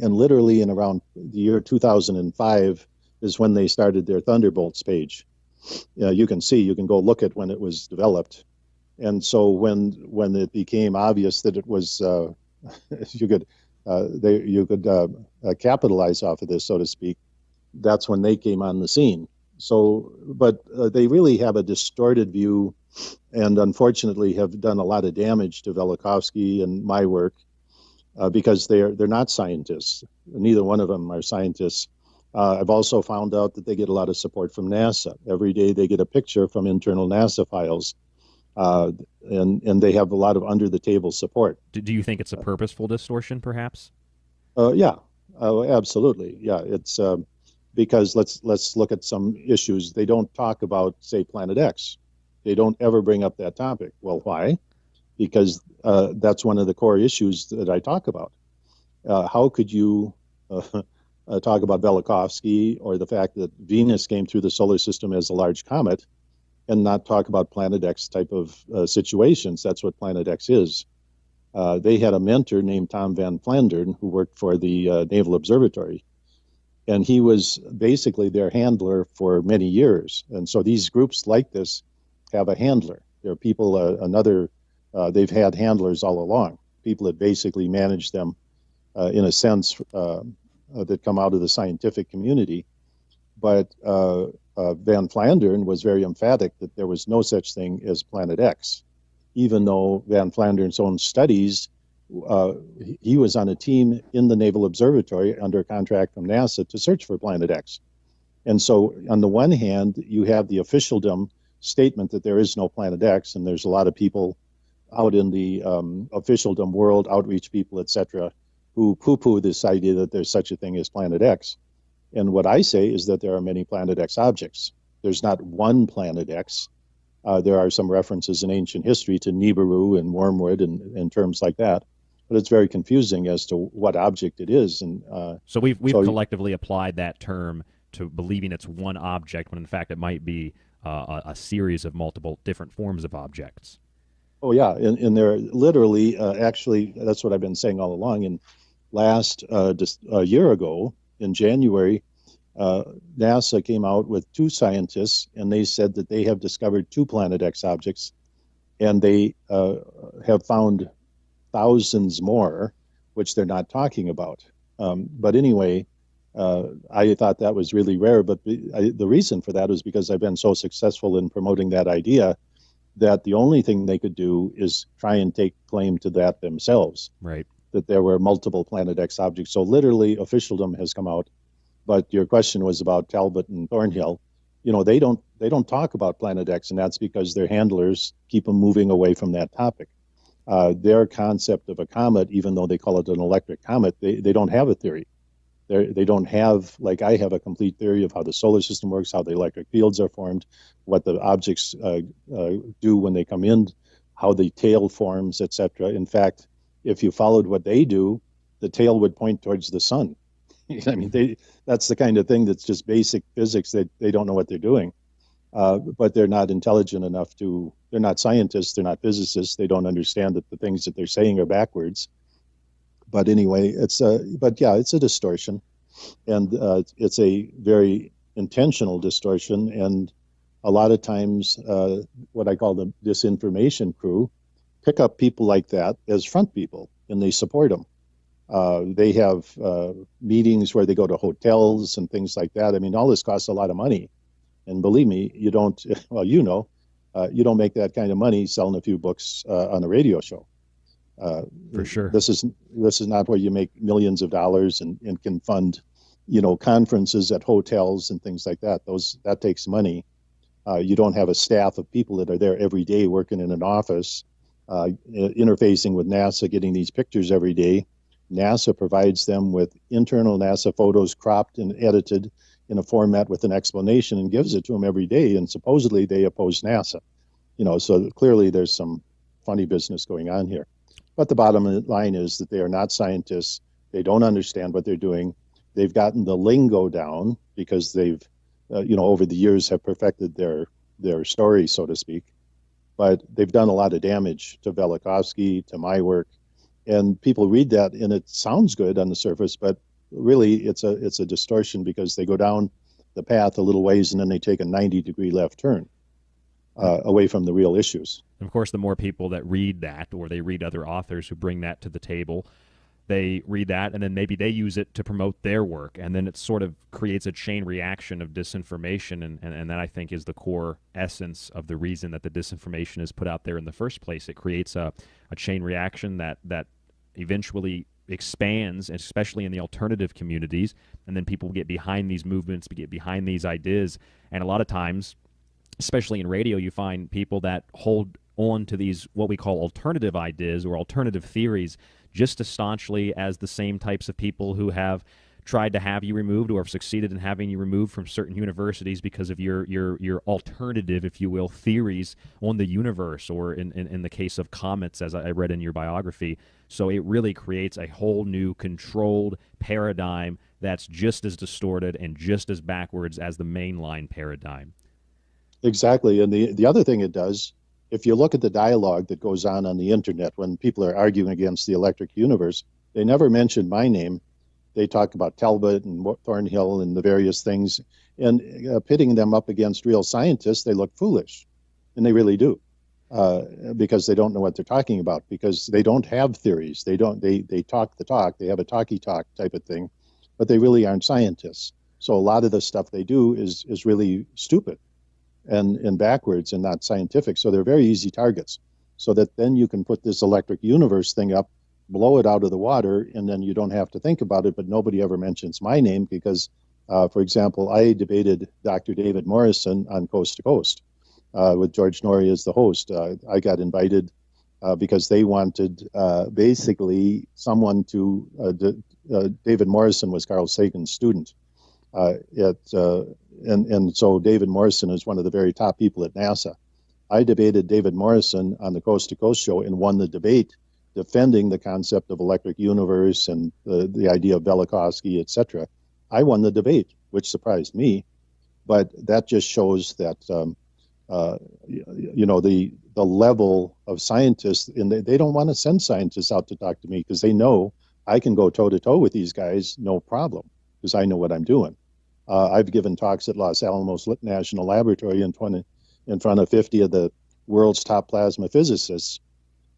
And literally in around the year 2005 is when they started their Thunderbolts page. You can go look at when it was developed. And so when it became obvious that it was, you could capitalize off of this, so to speak, that's when they came on the scene. So, but they really have a distorted view and unfortunately have done a lot of damage to Velikovsky and my work because they're not scientists. Neither one of them are scientists. I've also found out that they get a lot of support from NASA. Every day they get a picture from internal NASA files, and they have a lot of under-the-table support. Do you think it's a purposeful distortion, perhaps? Yeah, absolutely. Yeah, it's because let's look at some issues. They don't talk about, say, Planet X. They don't ever bring up that topic. Well, why? Because that's one of the core issues that I talk about. How could you talk about Velikovsky or the fact that Venus came through the solar system as a large comet and not talk about Planet X type of situations? That's what Planet X is. They had a mentor named Tom Van Flandern who worked for the Naval Observatory. And he was basically their handler for many years. And so these groups like this have a handler. There are people, they've had handlers all along, people that basically manage them in a sense that come out of the scientific community. But Van Flandern was very emphatic that there was no such thing as Planet X, even though Van Flandern's own studies, he was on a team in the Naval Observatory under a contract from NASA to search for Planet X. And so on the one hand, you have the officialdom statement that there is no Planet X, and there's a lot of people out in the officialdom world, outreach people, etc., who poo-poo this idea that there's such a thing as Planet X. And what I say is that there are many Planet X objects. There's not one Planet X. There are some references in ancient history to Nibiru and Wormwood and terms like that. But it's very confusing as to what object it is. And so we've collectively applied that term to believing it's one object when in fact it might be a series of multiple different forms of objects. Oh, yeah. And there are literally, actually, that's what I've been saying all along. And just a year ago, in January, NASA came out with two scientists, and they said that they have discovered two Planet X objects, and they have found thousands more, which they're not talking about. But anyway, I thought that was really rare. But the reason for that is because I've been so successful in promoting that idea that the only thing they could do is try and take claim to that themselves. Right. That there were multiple Planet X objects. So literally, officialdom has come out. But your question was about Talbot and Thornhill. You know, they don't talk about Planet X, and that's because their handlers keep them moving away from that topic. Their concept of a comet, even though they call it an electric comet, they don't have a theory. They don't have, like I have, a complete theory of how the solar system works, how the electric fields are formed, what the objects do when they come in, how the tail forms, etc. In fact, if you followed what they do, the tail would point towards the sun. I mean, that's the kind of thing that's just basic physics. They don't know what they're doing, but they're not intelligent enough to. They're not scientists. They're not physicists. They don't understand that the things that they're saying are backwards. But anyway, it's a distortion, and it's a very intentional distortion. And a lot of times, what I call the disinformation crew pick up people like that as front people, and they support them. They have meetings where they go to hotels and things like that. I mean, all this costs a lot of money. And believe me, you don't, well, you don't make that kind of money selling a few books on a radio show. For sure. This is not where you make millions of dollars and can fund, conferences at hotels and things like that. That takes money. You don't have a staff of people that are there every day working in an office, interfacing with NASA, getting these pictures every day. NASA provides them with internal NASA photos cropped and edited in a format with an explanation and gives it to them every day. And supposedly they oppose NASA. So clearly there's some funny business going on here. But the bottom line is that they are not scientists. They don't understand what they're doing. They've gotten the lingo down because they've, over the years have perfected their story, so to speak. But they've done a lot of damage to Velikovsky, to my work. And people read that and it sounds good on the surface, but really it's a distortion because they go down the path a little ways and then they take a 90-degree left turn away from the real issues. And of course, the more people that read that, or they read other authors who bring that to the table, they read that and then maybe they use it to promote their work, and then it sort of creates a chain reaction of disinformation, and that I think is the core essence of the reason that the disinformation is put out there in the first place. It creates a chain reaction that eventually expands, especially in the alternative communities, and then people get behind these movements, get behind these ideas, and a lot of times, especially in radio, you find people that hold on to these what we call alternative ideas or alternative theories just as staunchly as the same types of people who have tried to have you removed or have succeeded in having you removed from certain universities because of your alternative, if you will, theories on the universe, or in the case of comets, as I read in your biography. So it really creates a whole new controlled paradigm that's just as distorted and just as backwards as the mainline paradigm. Exactly. And the other thing it does, if you look at the dialogue that goes on the internet when people are arguing against the electric universe, they never mention my name. They talk about Talbot and Thornhill and the various things, and pitting them up against real scientists, they look foolish, and they really do, because they don't know what they're talking about, because they don't have theories. They talk the talk. They have a talky talk type of thing, but they really aren't scientists. So a lot of the stuff they do is really stupid and backwards and not scientific. So they're very easy targets. So that then you can put this electric universe thing up, blow it out of the water, and then you don't have to think about it. But nobody ever mentions my name because, for example, I debated Dr. David Morrison on Coast to Coast with George Norrie as the host. I got invited because they wanted basically someone to. David Morrison was Carl Sagan's student. And so David Morrison is one of the very top people at NASA. I debated David Morrison on the Coast to Coast show and won the debate, defending the concept of electric universe and the idea of Velikovsky, etc. I won the debate, which surprised me, but that just shows that the level of scientists, and they don't want to send scientists out to talk to me because they know I can go toe to toe with these guys, no problem, because I know what I'm doing. I've given talks at Los Alamos National Laboratory in front of 50 of the world's top plasma physicists.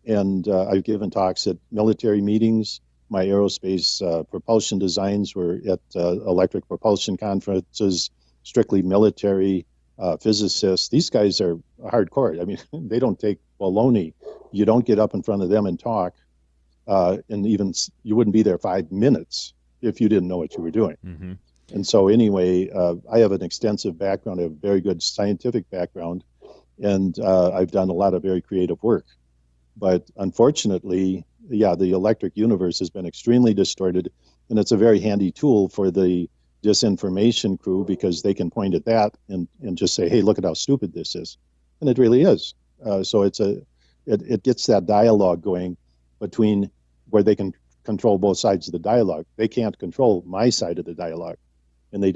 And I've given talks at military meetings. My aerospace propulsion designs were at electric propulsion conferences, strictly military physicists. These guys are hardcore. I mean, they don't take baloney. You don't get up in front of them and talk. And even you wouldn't be there 5 minutes if you didn't know what you were doing. Mm-hmm. And so anyway, I have an extensive background. I have a very good scientific background. And I've done a lot of very creative work. But unfortunately, yeah, the electric universe has been extremely distorted, and it's a very handy tool for the disinformation crew because they can point at that and just say, hey, look at how stupid this is. And it really is. So it gets that dialogue going between where they can control both sides of the dialogue. They can't control my side of the dialogue. And they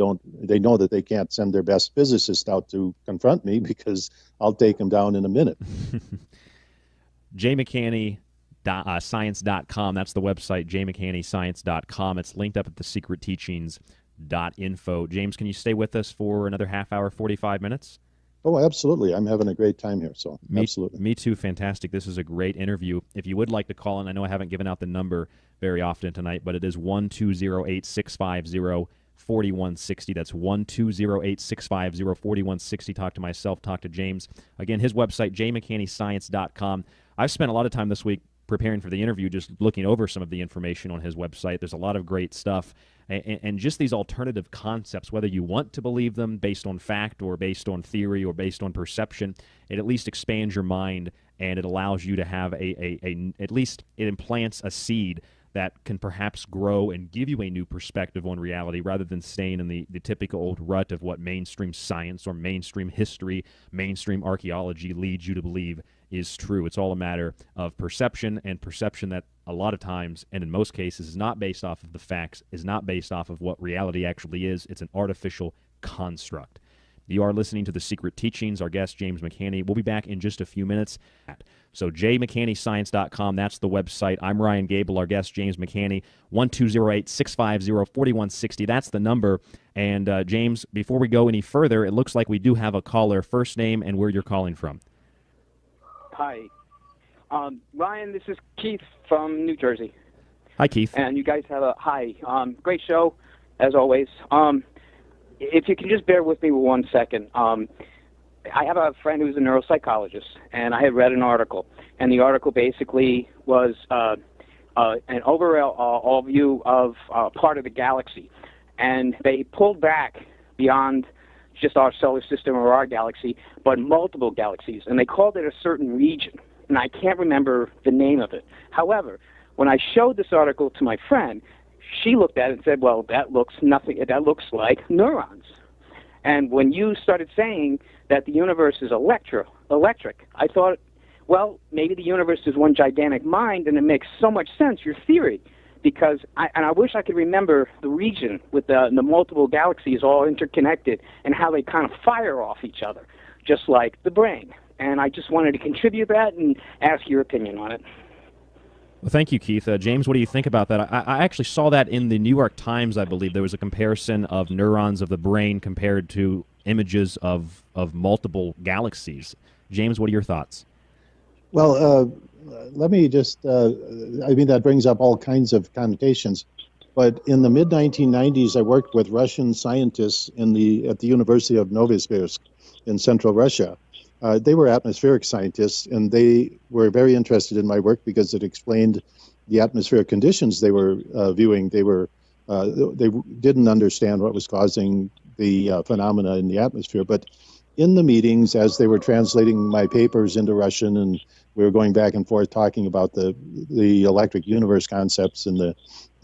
know that they can't send their best physicist out to confront me because I'll take them down in a minute. jmchaney.science.com. That's the website, jmchanneyscience.com. It's linked up at thesecretteachings.info. James, can you stay with us for another half hour, 45 minutes? Oh, absolutely. I'm having a great time here, so absolutely. Me too. Fantastic. This is a great interview. If you would like to call in, I know I haven't given out the number very often tonight, but it is 1-208-650-4160. That's 1-208-650-4160. Talk to myself, talk to James. Again, his website, jmchanneyscience.com. I've spent a lot of time this week preparing for the interview, just looking over some of the information on his website. There's a lot of great stuff. And just these alternative concepts, whether you want to believe them based on fact or based on theory or based on perception, it at least expands your mind and it allows you to have at least it implants a seed that can perhaps grow and give you a new perspective on reality rather than staying in the typical old rut of what mainstream science or mainstream history, mainstream archaeology leads you to believe is true. It's all a matter of perception, and perception that a lot of times, and in most cases, is not based off of the facts, is not based off of what reality actually is. It's an artificial construct. You are listening to The Secret Teachings. Our guest, James McHaney. We'll be back in just a few minutes. So jmchanneyscience.com, that's the website. I'm Ryan Gable, our guest, James McHaney, 1-208-650-4160. That's the number. And James, before we go any further, it looks like we do have a caller. First name and where you're calling from. Hi. Ryan, this is Keith from New Jersey. Hi, Keith. And you guys have a great show, as always. If you can just bear with me 1 second. I have a friend who's a neuropsychologist, and I had read an article, and the article basically was an overall view of part of the galaxy, and they pulled back beyond just our solar system or our galaxy, but multiple galaxies, and they called it a certain region, and I can't remember the name of it. However, when I showed this article to my friend, she looked at it and said, well, that looks like neurons. And when you started saying that the universe is electric, I thought, well, maybe the universe is one gigantic mind, and it makes so much sense, your theory, because I wish I could remember the region with the multiple galaxies all interconnected and how they kind of fire off each other, just like the brain. And I just wanted to contribute that and ask your opinion on it. Well, thank you, Keith. James, what do you think about that? I actually saw that in the New York Times, I believe. There was a comparison of neurons of the brain compared to images of multiple galaxies. James, what are your thoughts? Well, let me just, I mean, that brings up all kinds of connotations. But in the mid-1990s, I worked with Russian scientists at the University of Novosibirsk in central Russia. They were atmospheric scientists, and they were very interested in my work because it explained the atmospheric conditions they were viewing. They didn't understand what was causing the phenomena in the atmosphere. But in the meetings, as they were translating my papers into Russian, and we were going back and forth talking about the electric universe concepts and the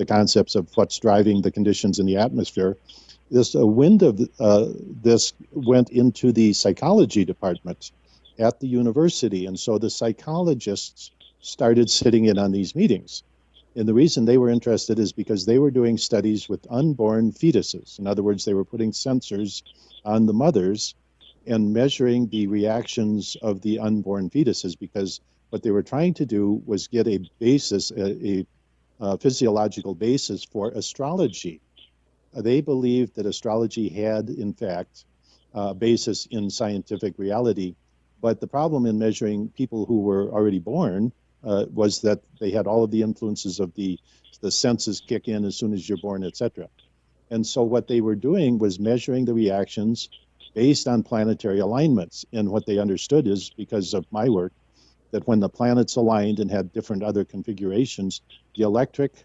concepts of what's driving the conditions in the atmosphere, this wind of this went into the psychology department at the university. And so the psychologists started sitting in on these meetings. And the reason they were interested is because they were doing studies with unborn fetuses. In other words, they were putting sensors on the mothers and measuring the reactions of the unborn fetuses, because what they were trying to do was get a basis, a physiological basis for astrology. They believed that astrology had, in fact, a basis in scientific reality. But the problem in measuring people who were already born was that they had all of the influences of the senses kick in as soon as you're born, etc. And so what they were doing was measuring the reactions based on planetary alignments. And what they understood is, because of my work, that when the planets aligned and had different other configurations, the electric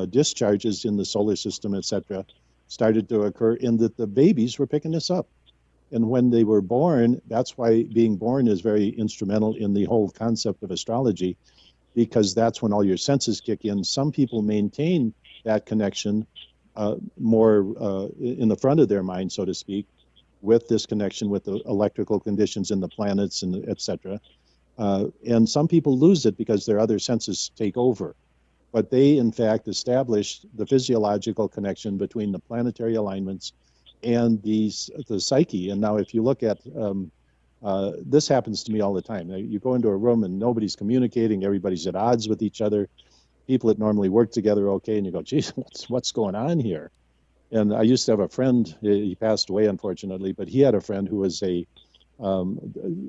discharges in the solar system, etc., started to occur, and that the babies were picking this up. And when they were born, that's why being born is very instrumental in the whole concept of astrology, because that's when all your senses kick in. Some people maintain that connection more in the front of their mind, so to speak, with this connection with the electrical conditions in the planets and et cetera. And some people lose it because their other senses take over. But they, in fact, established the physiological connection between the planetary alignments and the psyche. And now if you look at, this happens to me all the time. You go into a room and nobody's communicating, everybody's at odds with each other. People that normally work together okay, and you go, geez, what's going on here? And I used to have a friend, he passed away unfortunately, but he had a friend who was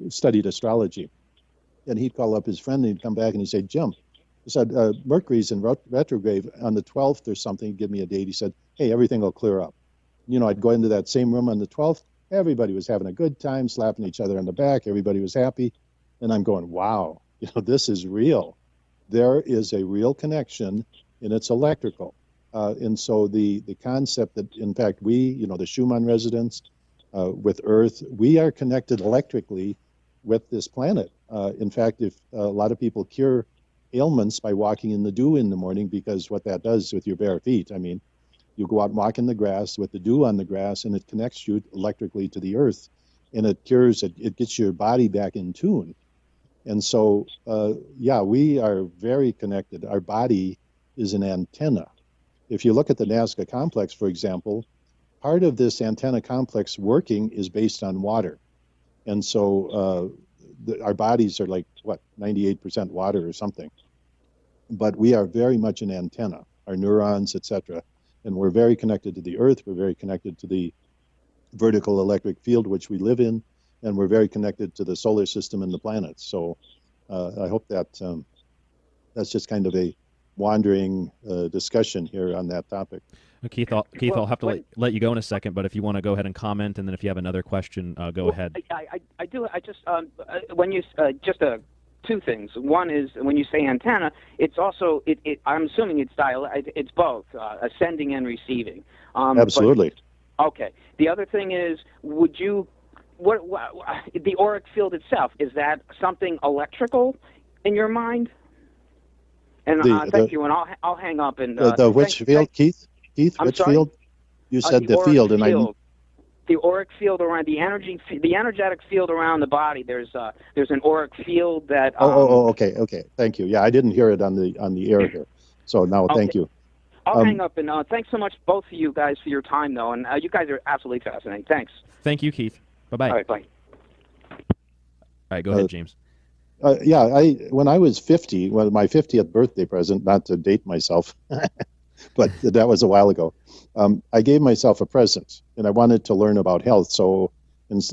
studied astrology. And he'd call up his friend and he'd come back and he'd say, Jim, he said, Mercury's in retrograde on the 12th or something. He'd give me a date. He said, hey, everything will clear up. You know, I'd go into that same room on the 12th. Everybody was having a good time, slapping each other on the back. Everybody was happy. And I'm going, wow, this is real. There is a real connection, and it's electrical. And so the concept that, in fact, we, the Schumann resonance with Earth, we are connected electrically with this planet. In fact, if a lot of people cure ailments by walking in the dew in the morning, because what that does with your bare feet, I mean, you go out and walk in the grass with the dew on the grass, and it connects you electrically to the earth, and it cures it. It gets your body back in tune. And so, we are very connected. Our body is an antenna. If you look at the Nazca complex, for example, part of this antenna complex working is based on water. And so our bodies are like, 98% water or something. But we are very much an antenna, our neurons, etc. And we're very connected to the earth. We're very connected to the vertical electric field which we live in. And we're very connected to the solar system and the planets. So I hope that that's just kind of a wandering discussion here on that topic. Keith, I'll have to let you go in a second, but if you want to go ahead and comment, and then if you have another question, go ahead. I do. I just when you two things. One is when you say antenna, it's also I'm assuming it's both ascending and receiving. Absolutely. Okay. The other thing is, would you what the auric field itself, is that something electrical in your mind? And thank you, and I'll hang up. And which field, Keith? Keith, which field? You said the field, and the auric field around the energetic field around the body. There's an auric field that. Okay. Thank you. Yeah, I didn't hear it on the air here, so now thank you. I'll hang up, and thanks so much, both of you guys, for your time, though, and you guys are absolutely fascinating. Thanks. Thank you, Keith. Bye-bye. All right, bye. All right, go ahead, James. When I was 50, my 50th birthday present, not to date myself, but that was a while ago, I gave myself a present, and I wanted to learn about health. So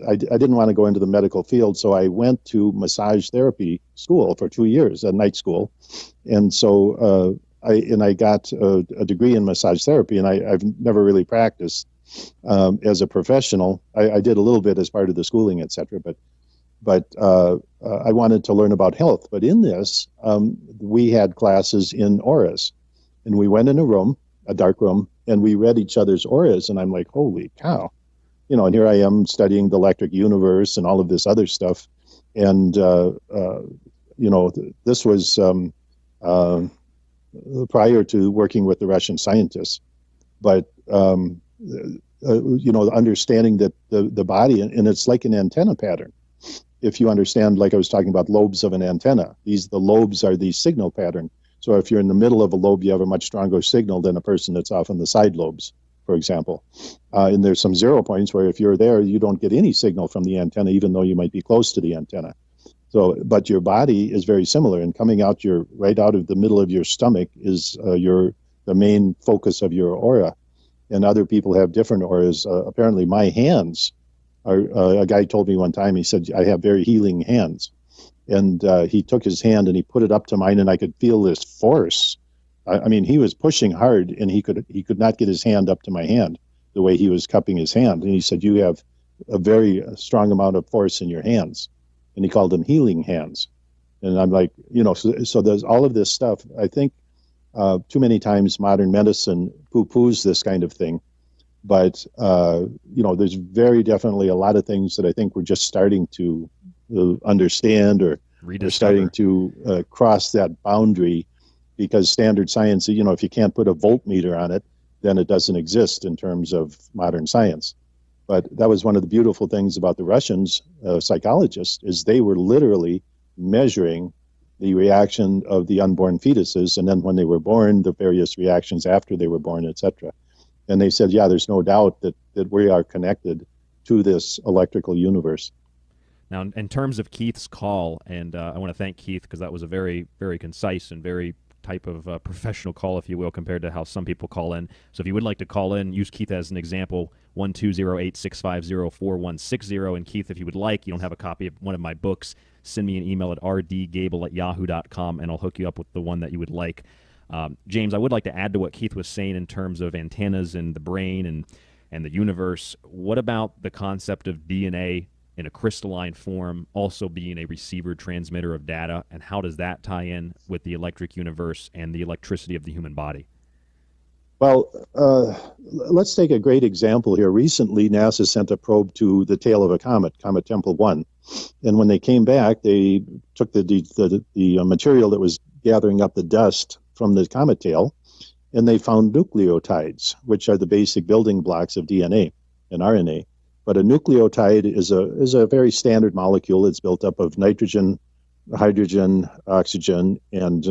I didn't want to go into the medical field, so I went to massage therapy school for 2 years, a night school. And so I got a degree in massage therapy, and I've never really practiced as a professional. I did a little bit as part of the schooling, et cetera, but I wanted to learn about health. But in this, we had classes in auras, and we went in a dark room, and we read each other's auras, and I'm like, holy cow. And here I am studying the electric universe and all of this other stuff. And, this was prior to working with the Russian scientists. But, understanding that the body, and it's like an antenna pattern. If you understand, like I was talking about lobes of an antenna, the lobes are the signal pattern. So if you're in the middle of a lobe, you have a much stronger signal than a person that's off on the side lobes, for example. And there's some 0 points where if you're there, you don't get any signal from the antenna, even though you might be close to the antenna. So, but your body is very similar, and coming out right out of the middle of your stomach is the main focus of your aura. And other people have different auras. Apparently my hands are, a guy told me one time, he said, I have very healing hands. And he took his hand and he put it up to mine, and I could feel this force. I mean, he was pushing hard, and he could not get his hand up to my hand the way he was cupping his hand. And he said, you have a very strong amount of force in your hands. And he called them healing hands. And I'm like, so there's all of this stuff. I think too many times modern medicine poo-poos this kind of thing. But there's very definitely a lot of things that I think we're just starting to understand, or starting to cross that boundary, because standard science, if you can't put a voltmeter on it, then it doesn't exist in terms of modern science. But that was one of the beautiful things about the Russians, psychologists, is they were literally measuring the reaction of the unborn fetuses, and then when they were born, the various reactions after they were born, etc. And they said, yeah, there's no doubt that we are connected to this electrical universe. Now, in terms of Keith's call, and I want to thank Keith because that was a very, very concise and very type of professional call, if you will, compared to how some people call in. So if you would like to call in, use Keith as an example, 1-208-650-4160. And Keith, if you would like, you don't have a copy of one of my books, send me an email at rdgable@yahoo.com, and I'll hook you up with the one that you would like. James, I would like to add to what Keith was saying in terms of antennas and the brain and the universe. What about the concept of DNA in a crystalline form also being a receiver transmitter of data, and how does that tie in with the electric universe and the electricity of the human body? Well, let's take a great example here. Recently, NASA sent a probe to the tail of a comet, Comet Tempel 1. And when they came back, they took the material that was gathering up the dust from the comet tail, and they found nucleotides, which are the basic building blocks of DNA and RNA. But a nucleotide is a very standard molecule. It's built up of nitrogen, hydrogen, oxygen, and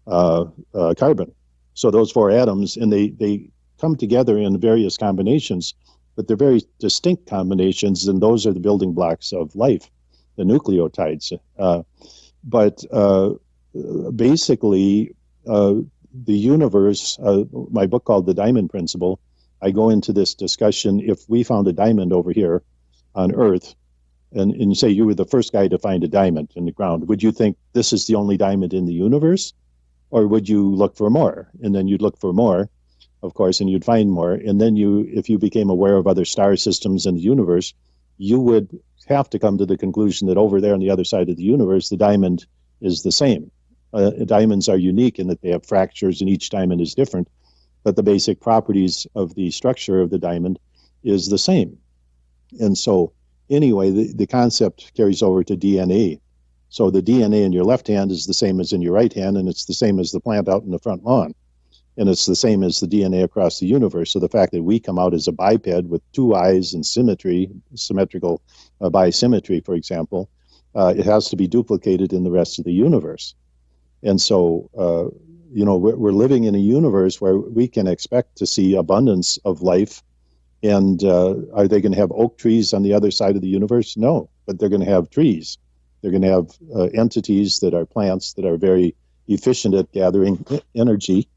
carbon. So those four atoms, and they come together in various combinations, but they're very distinct combinations, and those are the building blocks of life, the nucleotides. But basically, the universe, my book called The Diamond Principle, I go into this discussion. If we found a diamond over here on Earth, and say you were the first guy to find a diamond in the ground, would you think this is the only diamond in the universe? Or would you look for more? And then you'd look for more, of course, and you'd find more. And then if you became aware of other star systems in the universe, you would have to come to the conclusion that over there on the other side of the universe, the diamond is the same. Diamonds are unique in that they have fractures, and each diamond is different, but the basic properties of the structure of the diamond is the same. And so anyway, the concept carries over to DNA. So the DNA in your left hand is the same as in your right hand, and it's the same as the plant out in the front lawn. And it's the same as the DNA across the universe. So the fact that we come out as a biped with two eyes and symmetrical bisymmetry, for example, it has to be duplicated in the rest of the universe. And so, we're living in a universe where we can expect to see abundance of life. And are they going to have oak trees on the other side of the universe? No, but they're going to have trees. They're going to have entities that are plants that are very efficient at gathering energy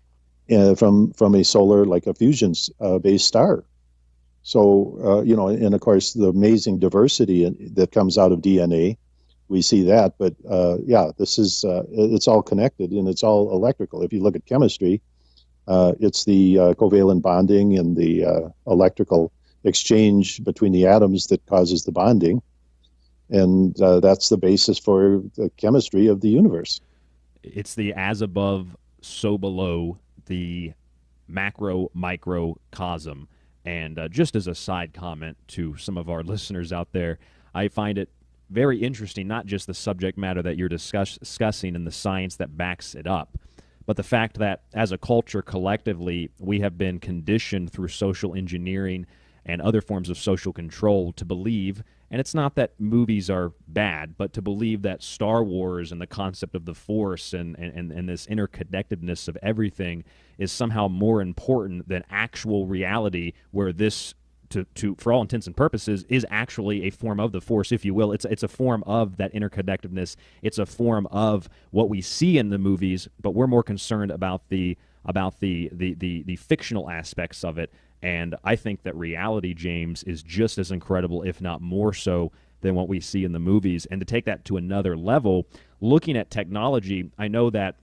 from a solar, like a fusion-based star. So, and of course, the amazing diversity that comes out of DNA, we see that. But this is, it's all connected, and it's all electrical. If you look at chemistry, it's the covalent bonding and the electrical exchange between the atoms that causes the bonding. And that's the basis for the chemistry of the universe. It's the as above, so below, the macro, microcosm. And just as a side comment to some of our listeners out there, I find it very interesting, not just the subject matter that you're discussing and the science that backs it up, but the fact that as a culture collectively, we have been conditioned through social engineering and other forms of social control to believe, and it's not that movies are bad, but to believe that Star Wars and the concept of the Force and this interconnectedness of everything is somehow more important than actual reality, where this, for all intents and purposes, is actually a form of the Force, if you will. It's a form of that interconnectedness. It's a form of what we see in the movies, but we're more concerned about the fictional aspects of it. And I think that reality, James, is just as incredible, if not more so, than what we see in the movies. And to take that to another level, looking at technology, I know that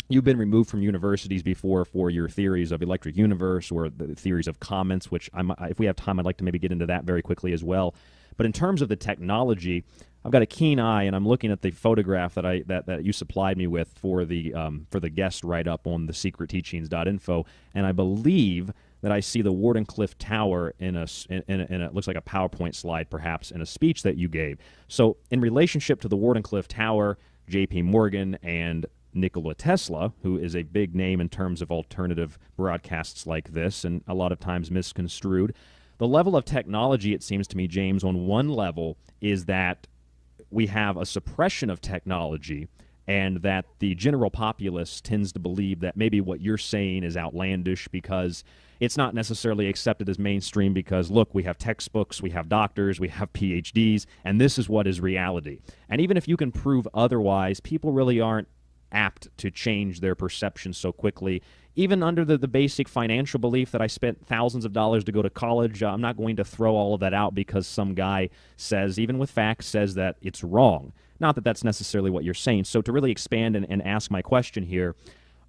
you've been removed from universities before for your theories of electric universe or the theories of comments, which if we have time, I'd like to maybe get into that very quickly as well. But in terms of the technology, I've got a keen eye, and I'm looking at the photograph that you supplied me with for the guest write-up on thesecretteachings.info, and I believe that I see the Wardenclyffe Tower in a it looks like a PowerPoint slide, perhaps, in a speech that you gave. So, in relationship to the Wardenclyffe Tower, J.P. Morgan and Nikola Tesla, who is a big name in terms of alternative broadcasts like this, and a lot of times misconstrued, the level of technology, it seems to me, James, on one level is that we have a suppression of technology, and that the general populace tends to believe that maybe what you're saying is outlandish because it's not necessarily accepted as mainstream because, look, we have textbooks, we have doctors, we have PhDs, and this is what is reality. And even if you can prove otherwise, people really aren't apt to change their perception so quickly. Even under the basic financial belief that I spent thousands of dollars to go to college, I'm not going to throw all of that out because some guy says, even with facts, says that it's wrong. Not that that's necessarily what you're saying. So to really expand and ask my question here,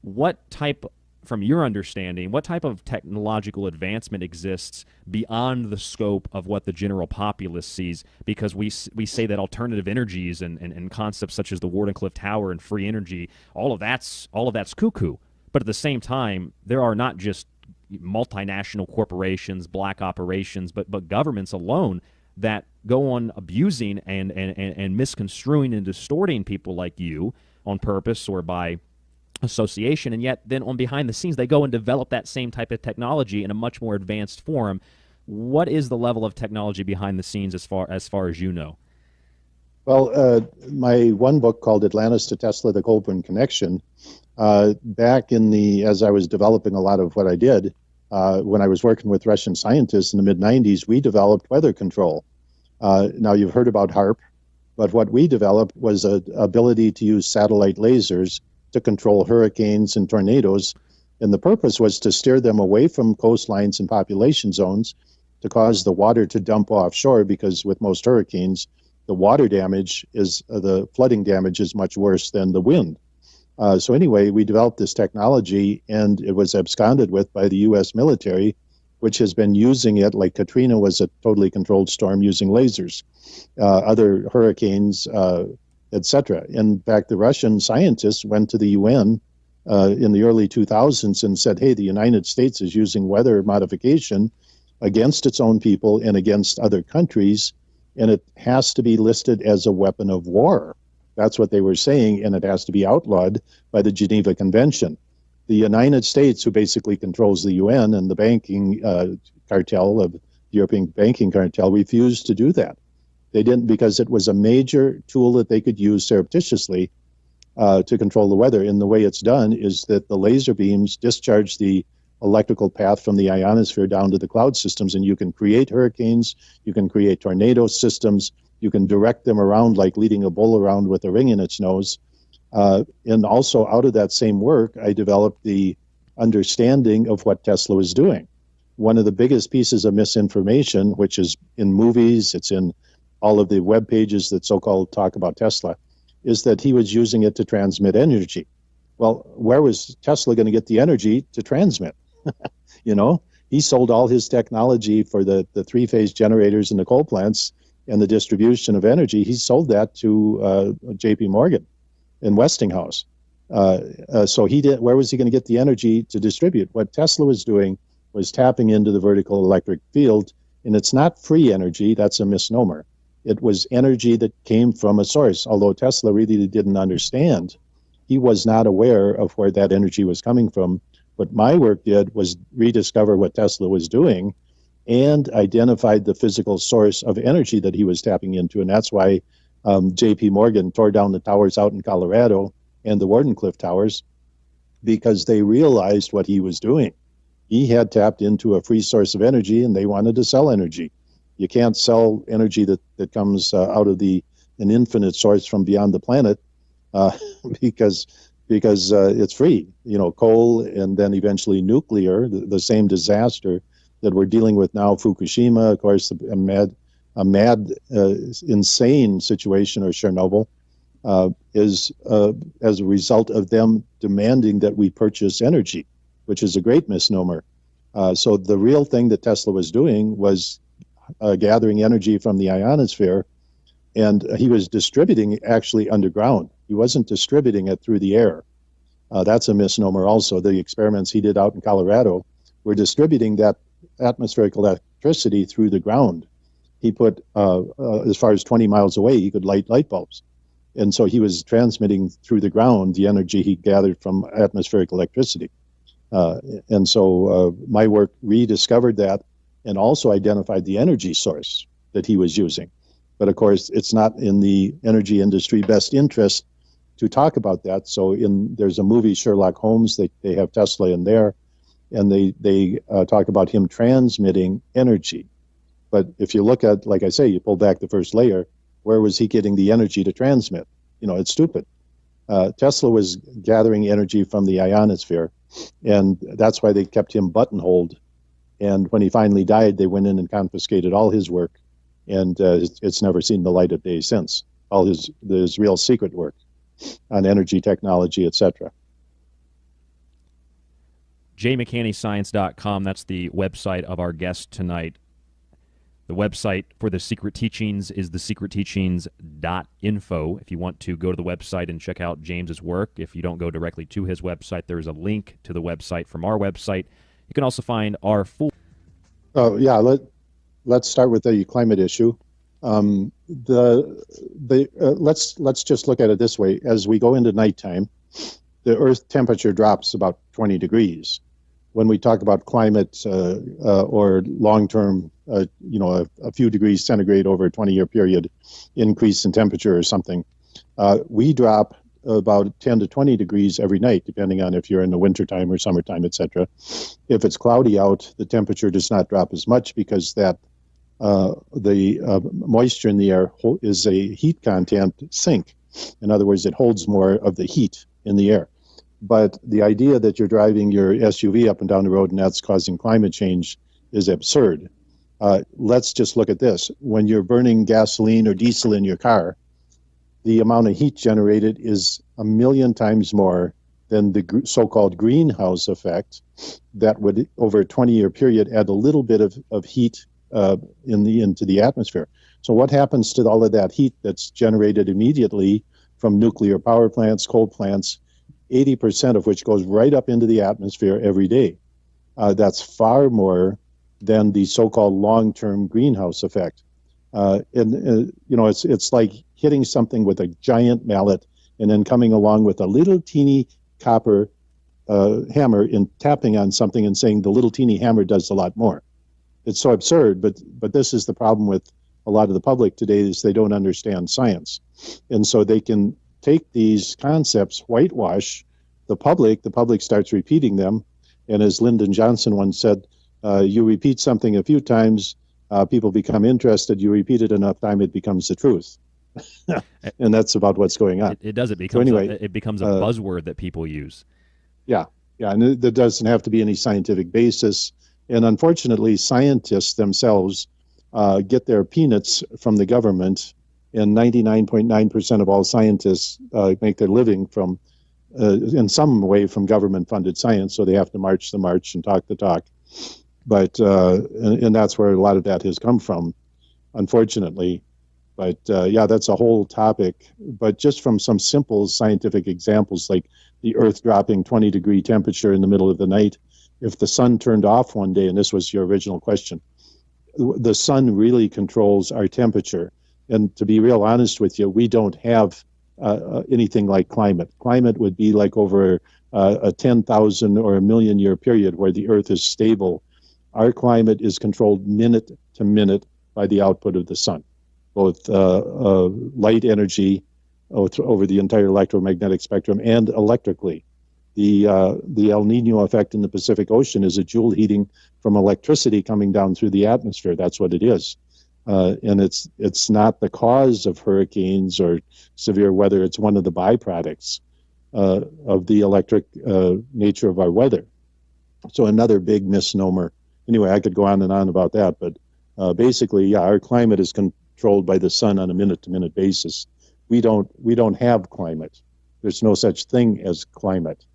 what type, from your understanding, what type of technological advancement exists beyond the scope of what the general populace sees? Because we say that alternative energies and concepts such as the Wardenclyffe Tower and free energy, all of that's cuckoo. But at the same time, there are not just multinational corporations, black operations, but governments alone that go on abusing and misconstruing and distorting people like you on purpose or by association, and yet then on behind the scenes they go and develop that same type of technology in a much more advanced form. What is the level of technology behind the scenes as far as you know? Well, my one book called Atlantis to Tesla, the Goldburn Connection, back as I was developing a lot of what I did, when I was working with Russian scientists in the mid-90s, we developed weather control. Now, you've heard about HARP, but what we developed was an ability to use satellite lasers to control hurricanes and tornadoes. And the purpose was to steer them away from coastlines and population zones to cause the water to dump offshore, because with most hurricanes, the water damage the flooding damage is much worse than the wind. So anyway, we developed this technology, and it was absconded with by the U.S. military, which has been using it, like Katrina was a totally controlled storm using lasers, other hurricanes, etc. In fact, the Russian scientists went to the UN in the early 2000s and said, hey, the United States is using weather modification against its own people and against other countries, and it has to be listed as a weapon of war. That's what they were saying, and it has to be outlawed by the Geneva Convention. The United States, who basically controls the UN and the banking cartel of the European banking cartel, refused to do that. They didn't, because it was a major tool that they could use surreptitiously to control the weather. And the way it's done is that the laser beams discharge the electrical path from the ionosphere down to the cloud systems, and you can create hurricanes, you can create tornado systems, you can direct them around like leading a bull around with a ring in its nose. And also out of that same work, I developed the understanding of what Tesla was doing. One of the biggest pieces of misinformation, which is in movies, it's in all of the web pages that so-called talk about Tesla, is that he was using it to transmit energy. Well, where was Tesla going to get the energy to transmit? You know, he sold all his technology for the three-phase generators in the coal plants and the distribution of energy. He sold that to J.P. Morgan and Westinghouse. So he did. Where was he going to get the energy to distribute? What Tesla was doing was tapping into the vertical electric field, and it's not free energy. That's a misnomer. It was energy that came from a source. Although Tesla really didn't understand, he was not aware of where that energy was coming from. What my work did was rediscover what Tesla was doing and identified the physical source of energy that he was tapping into. And that's why J.P. Morgan tore down the towers out in Colorado and the Wardenclyffe Towers, because they realized what he was doing. He had tapped into a free source of energy, and they wanted to sell energy. You can't sell energy that comes out of an infinite source from beyond the planet because it's free. You know, coal and then eventually nuclear, the same disaster that we're dealing with now, Fukushima, of course, a mad, insane situation, or Chernobyl, is as a result of them demanding that we purchase energy, which is a great misnomer. So the real thing that Tesla was doing was gathering energy from the ionosphere, and he was distributing it actually underground. He wasn't distributing it through the air. That's a misnomer also. The experiments he did out in Colorado, were distributing that atmospheric electricity through the ground. He put, as far as 20 miles away, he could light light bulbs. And so he was transmitting through the ground the energy he gathered from atmospheric electricity. And so my work rediscovered that and also identified the energy source that he was using. But of course, it's not in the energy industry best interest to talk about that. So there's a movie, Sherlock Holmes, they have Tesla in there, and they talk about him transmitting energy. But if you look at, like I say, you pull back the first layer, where was he getting the energy to transmit? It's stupid. Tesla was gathering energy from the ionosphere, and that's why they kept him buttonholed. And when he finally died, they went in and confiscated all his work, and it's never seen the light of day since. All his real secret work on energy technology, etc. jmcannyscience.com, that's the website of our guest tonight. The website for The Secret Teachings is thesecretteachings.info. If you want to go to the website and check out James's work, if you don't go directly to his website, there's a link to the website from our website. You can also find our full... Let's start with the climate issue. Let's just look at it this way. As we go into nighttime, the Earth temperature drops about 20 degrees. When we talk about climate or long-term, a few degrees centigrade over a 20-year period increase in temperature or something, we drop about 10 to 20 degrees every night, depending on if you're in the wintertime or summertime, etc. If it's cloudy out, the temperature does not drop as much because the moisture in the air is a heat content sink. In other words, it holds more of the heat in the air. But the idea that you're driving your SUV up and down the road and that's causing climate change is absurd. Let's just look at this. When you're burning gasoline or diesel in your car, the amount of heat generated is 1 million times more than the so-called greenhouse effect that would, over a 20-year period, add a little bit of heat into the atmosphere. So what happens to all of that heat that's generated immediately from nuclear power plants, coal plants, 80% of which goes right up into the atmosphere every day? That's far more than the so-called long-term greenhouse effect. It's like hitting something with a giant mallet and then coming along with a little teeny copper hammer and tapping on something and saying the little teeny hammer does a lot more. It's so absurd, but this is the problem with a lot of the public today, is they don't understand science. And so they can take these concepts, whitewash the public starts repeating them. And as Lyndon Johnson once said, you repeat something a few times, people become interested. You repeat it enough time, it becomes the truth. And that's about what's going on. It does. It becomes a buzzword that people use. Yeah, and there doesn't have to be any scientific basis. And unfortunately, scientists themselves get their peanuts from the government, and 99.9% of all scientists make their living from, in some way, from government-funded science, so they have to march the march and talk the talk. But and that's where a lot of that has come from, unfortunately. But that's a whole topic. But just from some simple scientific examples, like the Earth dropping 20-degree temperature in the middle of the night, if the sun turned off one day, and this was your original question, the sun really controls our temperature. And to be real honest with you, we don't have anything like climate. Climate would be like over a 10,000 or a million year period where the Earth is stable. Our climate is controlled minute to minute by the output of the sun, both light energy over the entire electromagnetic spectrum and electrically. The El Nino effect in the Pacific Ocean is a joule heating from electricity coming down through the atmosphere. That's what it is. And it's not the cause of hurricanes or severe weather. It's one of the byproducts of the electric nature of our weather. So another big misnomer. Anyway, I could go on and on about that, but basically, our climate is controlled by the sun on a minute-to-minute basis. We don't have climate. There's no such thing as climate.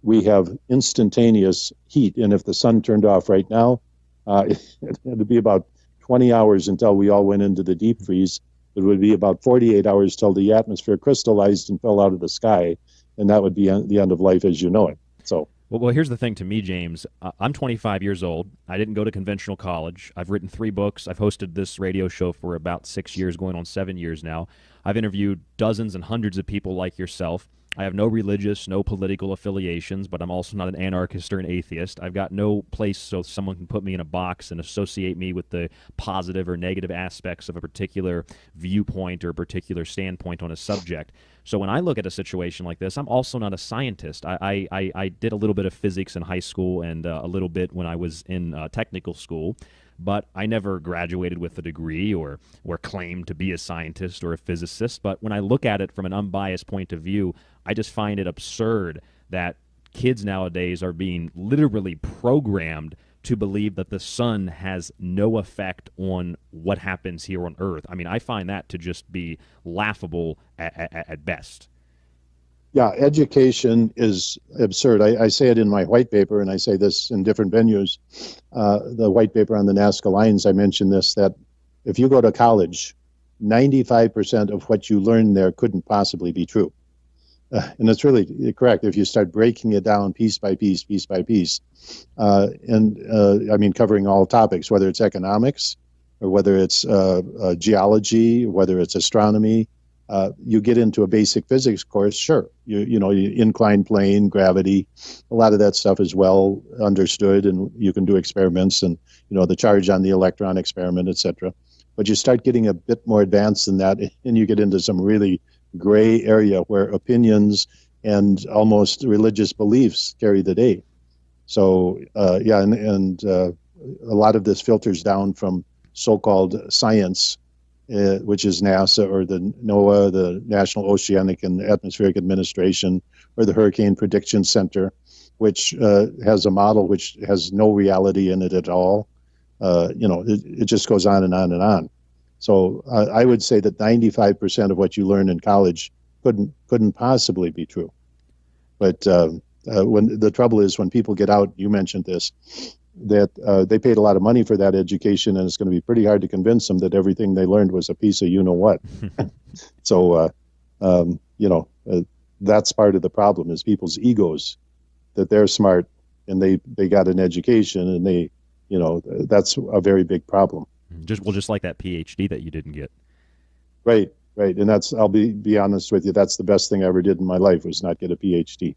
We have instantaneous heat, and if the sun turned off right now, it'd be about 20 hours until we all went into the deep freeze. It would be about 48 hours till the atmosphere crystallized and fell out of the sky, and that would be the end of life as you know it. So Well, here's the thing to me, James. I'm 25 years old. I didn't go to conventional college. I've written 3 books. I've hosted this radio show for about 6 years, going on 7 years now. I've interviewed dozens and hundreds of people like yourself. I have no religious, no political affiliations, but I'm also not an anarchist or an atheist. I've got no place so someone can put me in a box and associate me with the positive or negative aspects of a particular viewpoint or a particular standpoint on a subject. So when I look at a situation like this, I'm also not a scientist. I did a little bit of physics in high school and a little bit when I was in technical school, but I never graduated with a degree or claimed to be a scientist or a physicist. But when I look at it from an unbiased point of view, I just find it absurd that kids nowadays are being literally programmed to believe that the sun has no effect on what happens here on Earth. I mean, I find that to just be laughable at best. Yeah, education is absurd. I say it in my white paper, and I say this in different venues. The white paper on the Nazca Lines, I mentioned this, that if you go to college, 95% of what you learn there couldn't possibly be true. And it's really correct if you start breaking it down piece by piece, piece by piece. I mean, covering all topics, whether it's economics or whether it's geology, whether it's astronomy. You get into a basic physics course, sure. You know, inclined plane, gravity, a lot of that stuff is well understood, and you can do experiments and, you know, the charge on the electron experiment, etc. But you start getting a bit more advanced than that, and you get into some really gray area where opinions and almost religious beliefs carry the day. So, a lot of this filters down from so-called science, which is NASA or the NOAA, the National Oceanic and Atmospheric Administration, or the Hurricane Prediction Center, which has a model which has no reality in it at all. It just goes on and on and on. So I would say that 95% of what you learn in college couldn't possibly be true. But when the trouble is, when people get out, you mentioned this, that they paid a lot of money for that education, and it's going to be pretty hard to convince them that everything they learned was a piece of you-know-what. So, that's part of the problem, is people's egos, that they're smart and they got an education, and that's a very big problem. Just like that PhD that you didn't get. Right. And I'll be honest with you, that's the best thing I ever did in my life, was not get a PhD.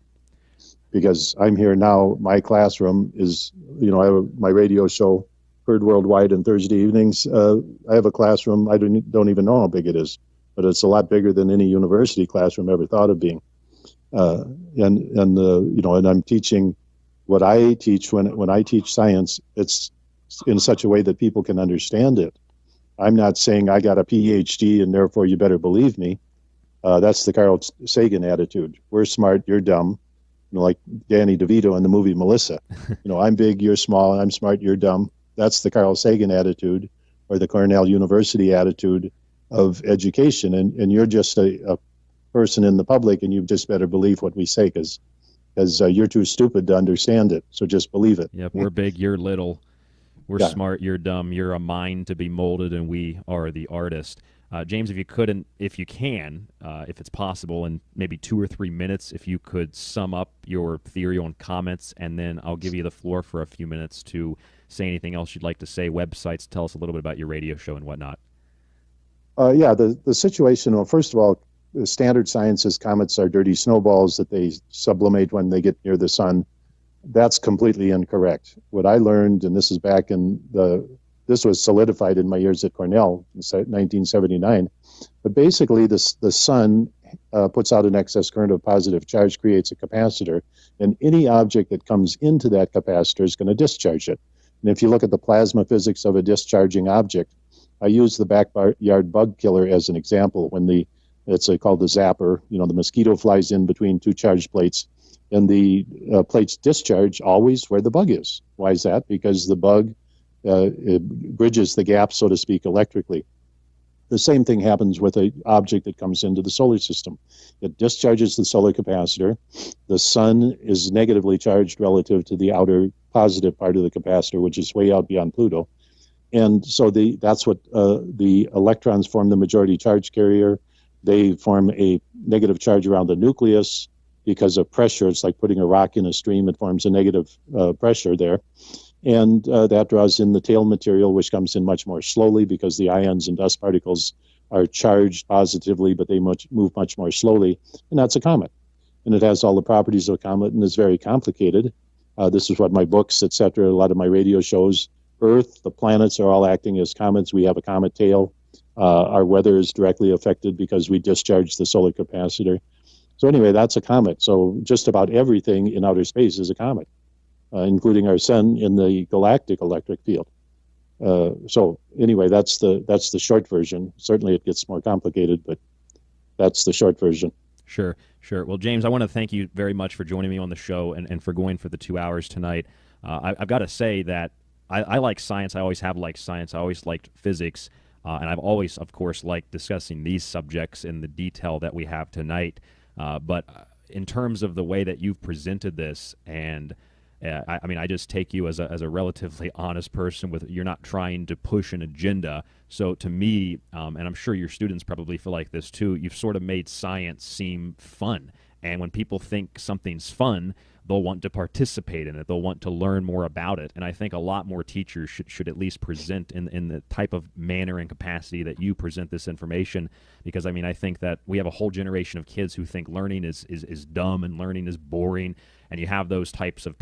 Because I'm here now, my classroom is, I have my radio show heard worldwide on Thursday evenings. I have a classroom, I don't even know how big it is, but it's a lot bigger than any university classroom ever thought of being. And I'm teaching what I teach when I teach science. It's in such a way that people can understand it. I'm not saying I got a PhD and therefore you better believe me. That's the Carl Sagan attitude. We're smart, you're dumb. Like Danny DeVito in the movie Melissa. I'm big, you're small, I'm smart, you're dumb. That's the Carl Sagan attitude, or the Cornell University attitude of education. And you're just a person in the public, and you just better believe what we say, because you're too stupid to understand it. So just believe it. Yep, we're big, you're little. We're smart, you're dumb. You're a mind to be molded, and we are the artist. James, if it's possible, in maybe 2 or 3 minutes, if you could sum up your theory on comets, and then I'll give you the floor for a few minutes to say anything else you'd like to say, websites, tell us a little bit about your radio show and whatnot. The situation, well, first of all, the standard science says comets are dirty snowballs that they sublimate when they get near the sun. That's completely incorrect. What I learned, and this is this was solidified in my years at Cornell in 1979, but basically the sun puts out an excess current of positive charge, creates a capacitor, and any object that comes into that capacitor is going to discharge it. And if you look at the plasma physics of a discharging object, I use the backyard bug killer as an example. When it's called the zapper, the mosquito flies in between two charge plates, and the plates discharge always where the bug is. Why is that? Because the bug it bridges the gap, so to speak, electrically. The same thing happens with an object that comes into the solar system. It discharges the solar capacitor. The sun is negatively charged relative to the outer positive part of the capacitor, which is way out beyond Pluto. And so that's what the electrons form the majority charge carrier. They form a negative charge around the nucleus. because of pressure. It's like putting a rock in a stream. It forms a negative pressure there. And that draws in the tail material, which comes in much more slowly because the ions and dust particles are charged positively, but they move much more slowly. And that's a comet. And it has all the properties of a comet and is very complicated. This is what my books, etc., a lot of my radio shows. Earth, the planets are all acting as comets. We have a comet tail. Our weather is directly affected because we discharge the solar capacitor. So anyway, that's a comet. So just about everything in outer space is a comet, including our sun in the galactic electric field. So anyway, that's the short version. Certainly it gets more complicated, but that's the short version. Sure, sure. Well, James, I want to thank you very much for joining me on the show and for going for the 2 hours tonight. I've got to say that I like science. I always have liked science. I always liked physics. And I've always, of course, liked discussing these subjects in the detail that we have tonight. But in terms of the way that you've presented this, and I mean, I just take you as a relatively honest person. You're not trying to push an agenda. So to me, and I'm sure your students probably feel like this too, you've sort of made science seem fun. And when people think something's fun, they'll want to participate in it. They'll want to learn more about it. And I think a lot more teachers should at least present in the type of manner and capacity that you present this information. Because, I mean, I think that we have a whole generation of kids who think learning is dumb and learning is boring. And you have those types of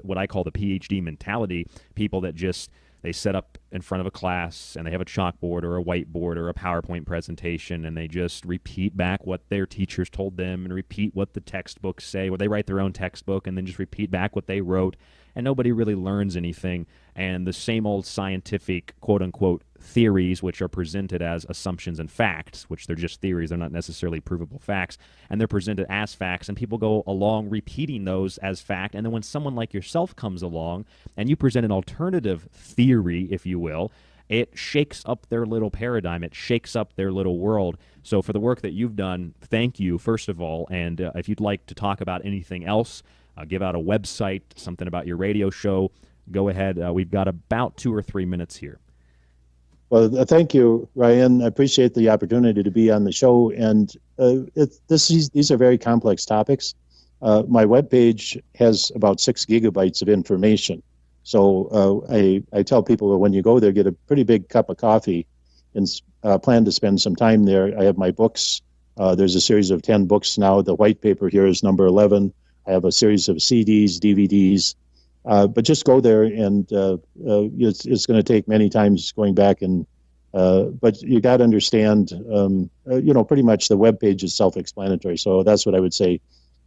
what I call the PhD mentality, people that just, they set up in front of a class and they have a chalkboard or a whiteboard or a PowerPoint presentation and they just repeat back what their teachers told them and repeat what the textbooks say, or they write their own textbook and then just repeat back what they wrote, and nobody really learns anything. And the same old scientific quote-unquote theories, which are presented as assumptions and facts, which they're just theories, they're not necessarily provable facts, and they're presented as facts, and people go along repeating those as fact. And then when someone like yourself comes along and you present an alternative theory, if you will, it shakes up their little paradigm. It shakes up their little world. So for the work that you've done, thank you, first of all. And if you'd like to talk about anything else, give out a website, something about your radio show, go ahead. We've got about 2 or 3 minutes here. Well, thank you, Ryan. I appreciate the opportunity to be on the show. And these are very complex topics. My webpage has about 6 gigabytes of information. So I tell people that when you go there, get a pretty big cup of coffee and plan to spend some time there. I have my books. There's a series of 10 books now. The white paper here is number 11. I have a series of CDs, DVDs. But just go there, and it's going to take many times going back. But you got to understand, pretty much the web page is self-explanatory. So that's what I would say.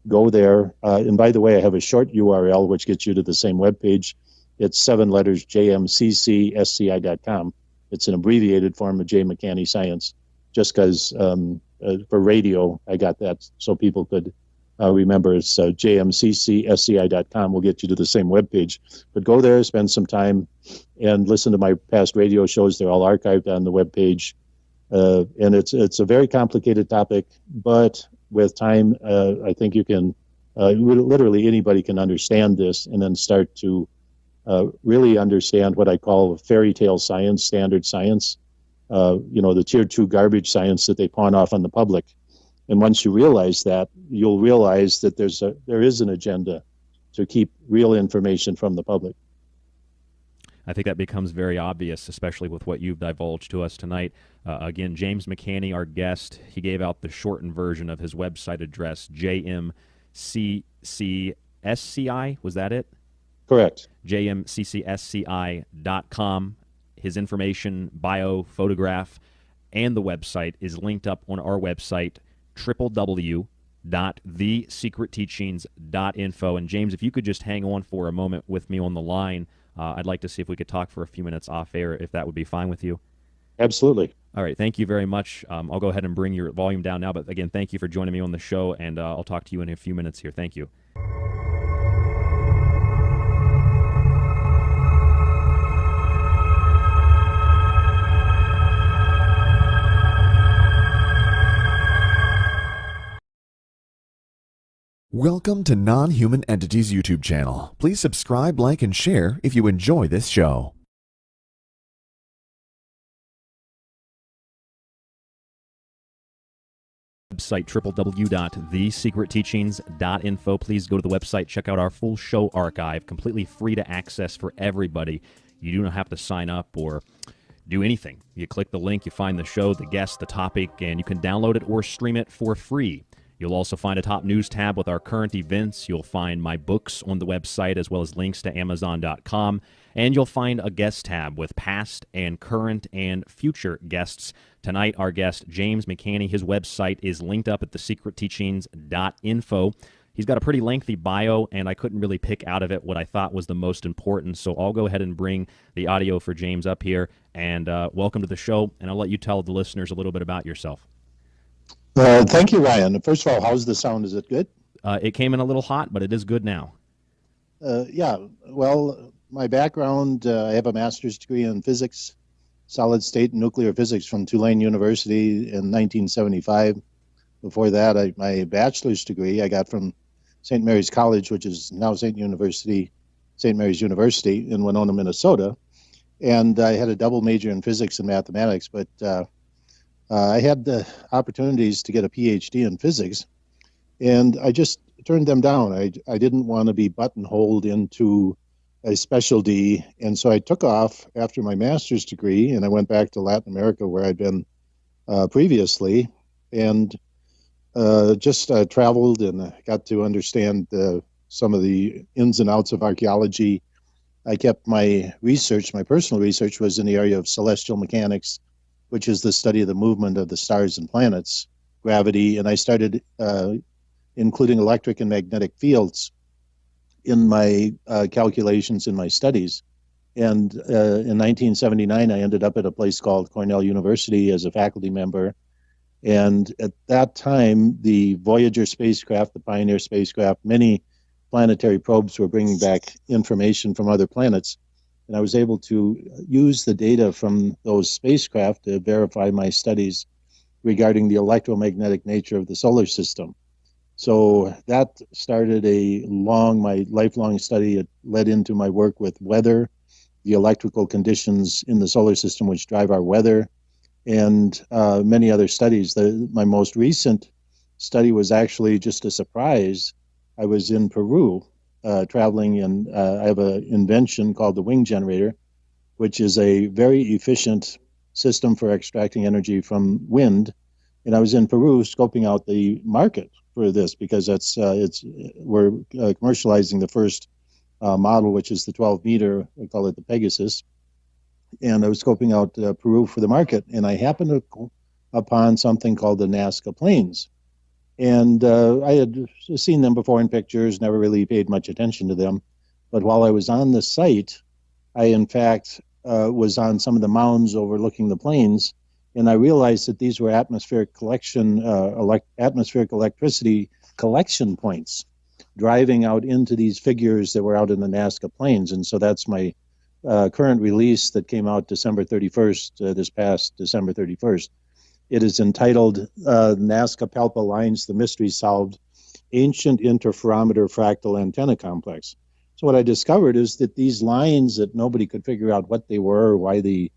Go there. And by the way, I have a short URL which gets you to the same web page. It's 7 letters, jmccsci.com. It's an abbreviated form of J. McCanney Science, just because for radio I got that so people could remember. It's jmccsci.com will get you to the same webpage. But go there, spend some time, and listen to my past radio shows. They're all archived on the webpage. And it's a very complicated topic, but with time, I think you can, literally anybody can understand this and then start to really understand what I call fairy tale science, standard science, the tier 2 garbage science that they pawn off on the public. And once you realize that, you'll realize that there is an agenda to keep real information from the public. I think that becomes very obvious, especially with what you've divulged to us tonight. Again, James McCanney, our guest, he gave out the shortened version of his website address, jmccsci. Was that it? Correct. jmccsci.com. His information, bio, photograph, and the website is linked up on our website, www.thesecretteachings.info. And James, if you could just hang on for a moment with me on the line, I'd like to see if we could talk for a few minutes off air, if that would be fine with you. Absolutely. All right. Thank you very much. I'll go ahead and bring your volume down now. But again, thank you for joining me on the show, and I'll talk to you in a few minutes here. Thank you. Welcome to Non-Human Entities YouTube channel. Please subscribe, like, and share if you enjoy this show. website, www.thesecretteachings.info. Please go to the website, check out our full show archive, completely free to access for everybody. You do not have to sign up or do anything. You click the link, you find the show, the guest, the topic, and you can download it or stream it for free. You'll also find a top news tab with our current events. You'll find my books on the website as well as links to Amazon.com. And you'll find a guest tab with past and current and future guests. Tonight, our guest, James McCanney, his website is linked up at thesecretteachings.info. He's got a pretty lengthy bio, and I couldn't really pick out of it what I thought was the most important. So I'll go ahead and bring the audio for James up here. And welcome to the show, and I'll let you tell the listeners a little bit about yourself. Thank you, Ryan. First of all, how's the sound? Is it good? It came in a little hot, but it is good now. Yeah, well, my background, I have a master's degree in physics, solid state and nuclear physics from Tulane University in 1975. Before that, my bachelor's degree I got from St. Mary's College, which is now St. Mary's University in Winona, Minnesota. And I had a double major in physics and mathematics, but I had the opportunities to get a PhD in physics, and I just turned them down. I didn't want to be buttonholed into a specialty, and so I took off after my master's degree, and I went back to Latin America where I'd been previously, and just traveled and got to understand some of the ins and outs of archaeology. I kept my personal research was in the area of celestial mechanics, which is the study of the movement of the stars and planets, gravity, and I started including electric and magnetic fields in my calculations in my studies. And in 1979, I ended up at a place called Cornell University as a faculty member. And at that time, the Voyager spacecraft, the Pioneer spacecraft, many planetary probes were bringing back information from other planets. And I was able to use the data from those spacecraft to verify my studies regarding the electromagnetic nature of the solar system. So that started my lifelong study. It led into my work with weather, the electrical conditions in the solar system which drive our weather, and many other studies. My most recent study was actually just a surprise. I was in Peru traveling, and I have an invention called the wing generator, which is a very efficient system for extracting energy from wind. And I was in Peru scoping out the market for this because we're commercializing the first model, which is the 12-meter. We call it the Pegasus. And I was scoping out Peru for the market, and I happened upon something called the Nazca Plains. And I had seen them before in pictures, never really paid much attention to them. But while I was on the site, I, in fact, was on some of the mounds overlooking the plains, and I realized that these were atmospheric electricity collection points driving out into these figures that were out in the Nazca Plains. And so that's my current release that came out December 31st, this past December 31st. It is entitled Nazca Palpa Lines, The Mystery Solved, Ancient Interferometer Fractal Antenna Complex. So what I discovered is that these lines that nobody could figure out what they were or why we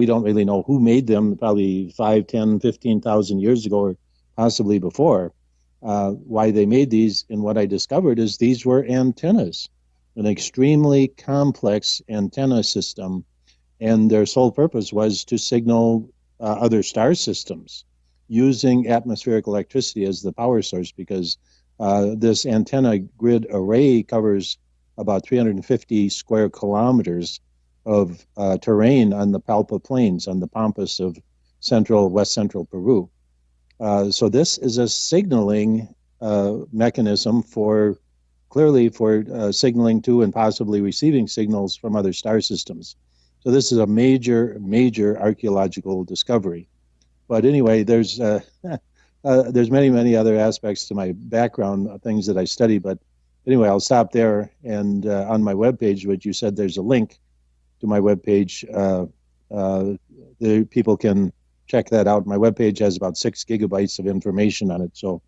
don't really know who made them, probably 5, 10, 15,000 years ago or possibly before, why they made these. And what I discovered is these were antennas, an extremely complex antenna system, and their sole purpose was to signal other star systems using atmospheric electricity as the power source, because this antenna grid array covers about 350 square kilometers of terrain on the Palpa Plains, on the Pampas of west central Peru. So this is a signaling mechanism for signaling to and possibly receiving signals from other star systems. So this is a major, major archaeological discovery. But anyway, there's many, many other aspects to my background, things that I study. But anyway, I'll stop there. And on my webpage, which you said there's a link to my webpage, the people can check that out. My webpage has about 6 gigabytes of information on it. So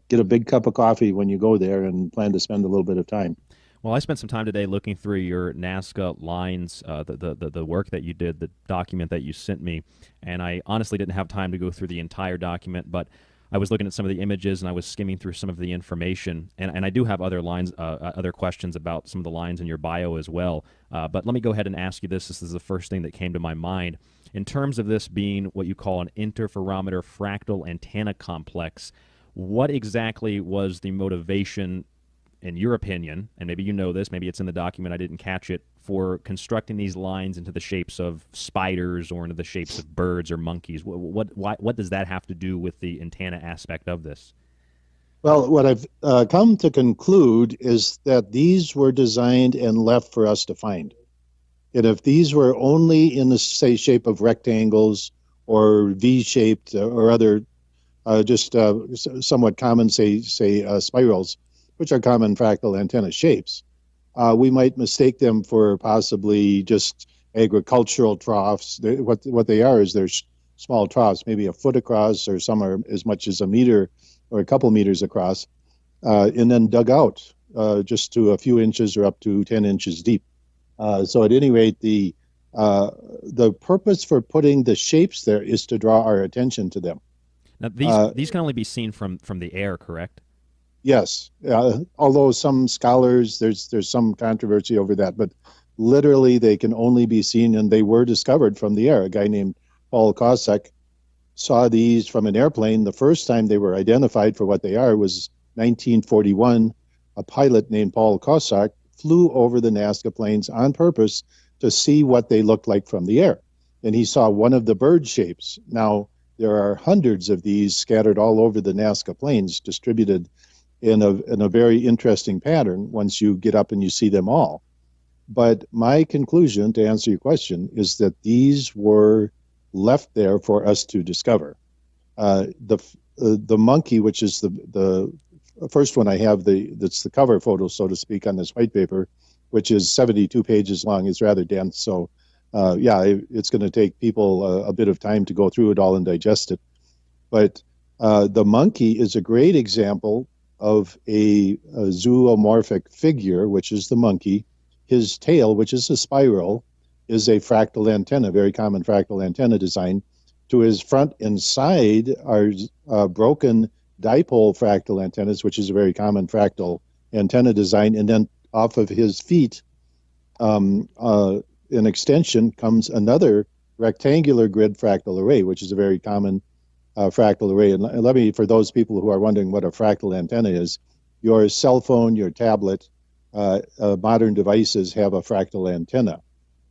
get a big cup of coffee when you go there and plan to spend a little bit of time. Well, I spent some time today looking through your Nazca lines, the work that you did, the document that you sent me, and I honestly didn't have time to go through the entire document, but I was looking at some of the images and I was skimming through some of the information, and I do have other lines, other questions about some of the lines in your bio as well. But let me go ahead and ask you this. This is the first thing that came to my mind. In terms of this being what you call an interferometer fractal antenna complex, what exactly was the motivation, in your opinion, and maybe you know this, maybe it's in the document, I didn't catch it, for constructing these lines into the shapes of spiders or into the shapes of birds or monkeys? What does that have to do with the antenna aspect of this? Well, what I've come to conclude is that these were designed and left for us to find. And if these were only in the, say, shape of rectangles or V-shaped or other just somewhat common, say spirals, which are common fractal antenna shapes, we might mistake them for possibly just agricultural troughs. What they are is they're small troughs, maybe a foot across, or some are as much as a meter or a couple meters across, and then dug out just to a few inches or up to 10 inches deep. So at any rate, the purpose for putting the shapes there is to draw our attention to them. Now, these can only be seen from the air, correct? Yes, although some scholars, there's some controversy over that, but literally they can only be seen, and they were discovered from the air. A guy named Paul Kossak saw these from an airplane. The first time they were identified for what they are was 1941. A pilot named Paul Kossak flew over the Nazca Plains on purpose to see what they looked like from the air, and he saw one of the bird shapes. Now, there are hundreds of these scattered all over the Nazca Plains, distributed in a very interesting pattern once you get up and you see them all. But my conclusion, to answer your question, is that these were left there for us to discover. The monkey, which is the first one I have, that's the cover photo, so to speak, on this white paper, which is 72 pages long, is rather dense. So it's going to take people a bit of time to go through it all and digest it. But the monkey is a great example of a zoomorphic figure, which is the monkey. His tail, which is a spiral, is a fractal antenna, very common fractal antenna design. To his front and side are broken dipole fractal antennas, which is a very common fractal antenna design. And then off of his feet, an extension, comes another rectangular grid fractal array, which is a very common fractal array. And let me, for those people who are wondering what a fractal antenna is, your cell phone, your tablet, modern devices have a fractal antenna.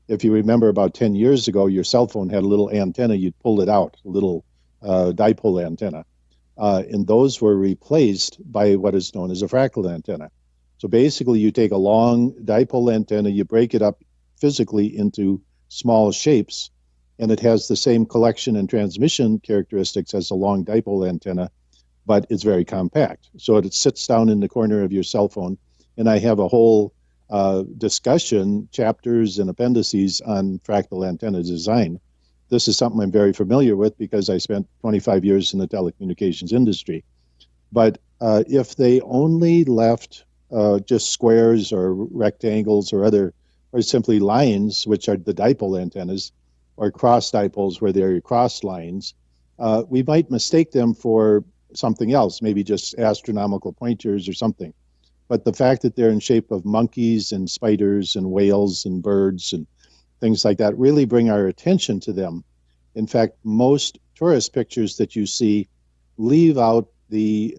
If you remember, about 10 years ago, your cell phone had a little antenna, you'd pull it out, a little dipole antenna. And those were replaced by what is known as a fractal antenna. So basically, you take a long dipole antenna, you break it up physically into small shapes, and it has the same collection and transmission characteristics as a long dipole antenna, but it's very compact. So it sits down in the corner of your cell phone, and I have a whole discussion, chapters and appendices on fractal antenna design. This is something I'm very familiar with because I spent 25 years in the telecommunications industry. But if they only left just squares or rectangles or simply lines, which are the dipole antennas, or cross dipoles where they're cross lines, we might mistake them for something else, maybe just astronomical pointers or something. But the fact that they're in shape of monkeys and spiders and whales and birds and things like that really bring our attention to them. In fact, most tourist pictures that you see leave out the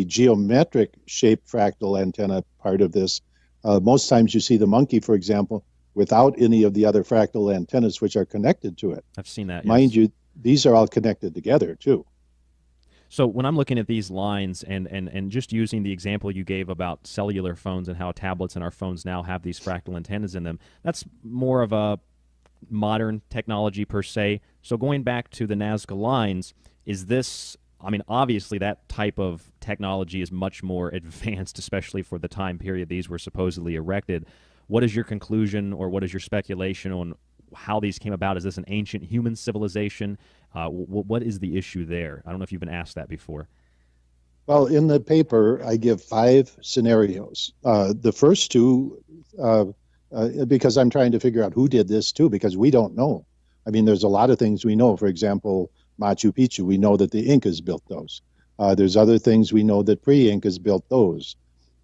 geometric shaped fractal antenna part of this. Most times you see the monkey, for example, without any of the other fractal antennas which are connected to it. I've seen that. Mind you, these are all connected together too. So when I'm looking at these lines and just using the example you gave about cellular phones and how tablets and our phones now have these fractal antennas in them, that's more of a modern technology per se. So going back to the Nazca lines, is this, I mean, obviously that type of technology is much more advanced, especially for the time period these were supposedly erected. What is your conclusion or what is your speculation on how these came about? Is this an ancient human civilization? What is the issue there? I don't know if you've been asked that before. Well, in the paper, I give 5 scenarios. The first two, because I'm trying to figure out who did this too, because we don't know. I mean, there's a lot of things we know. For example, Machu Picchu. We know that the Incas built those. There's other things we know that pre-Incas built those.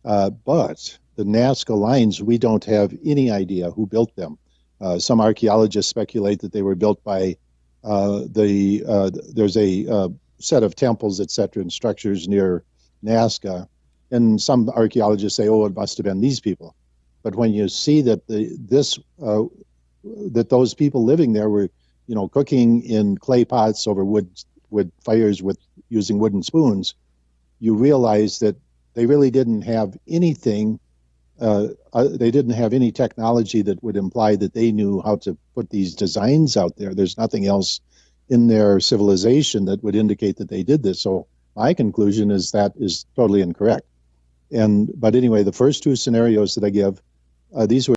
But the Nazca lines, we don't have any idea who built them. Some archaeologists speculate that they were built by there's a set of temples, etc., and structures near Nazca. And some archaeologists say, oh, it must have been these people. But when you see that that those people living there were, cooking in clay pots over wood fires using wooden spoons, you realize that they really didn't have anything. They didn't have any technology that would imply that they knew how to put these designs out there. There's nothing else in their civilization that would indicate that they did this. So my conclusion is that is totally incorrect. But anyway, the first two scenarios that I give, these were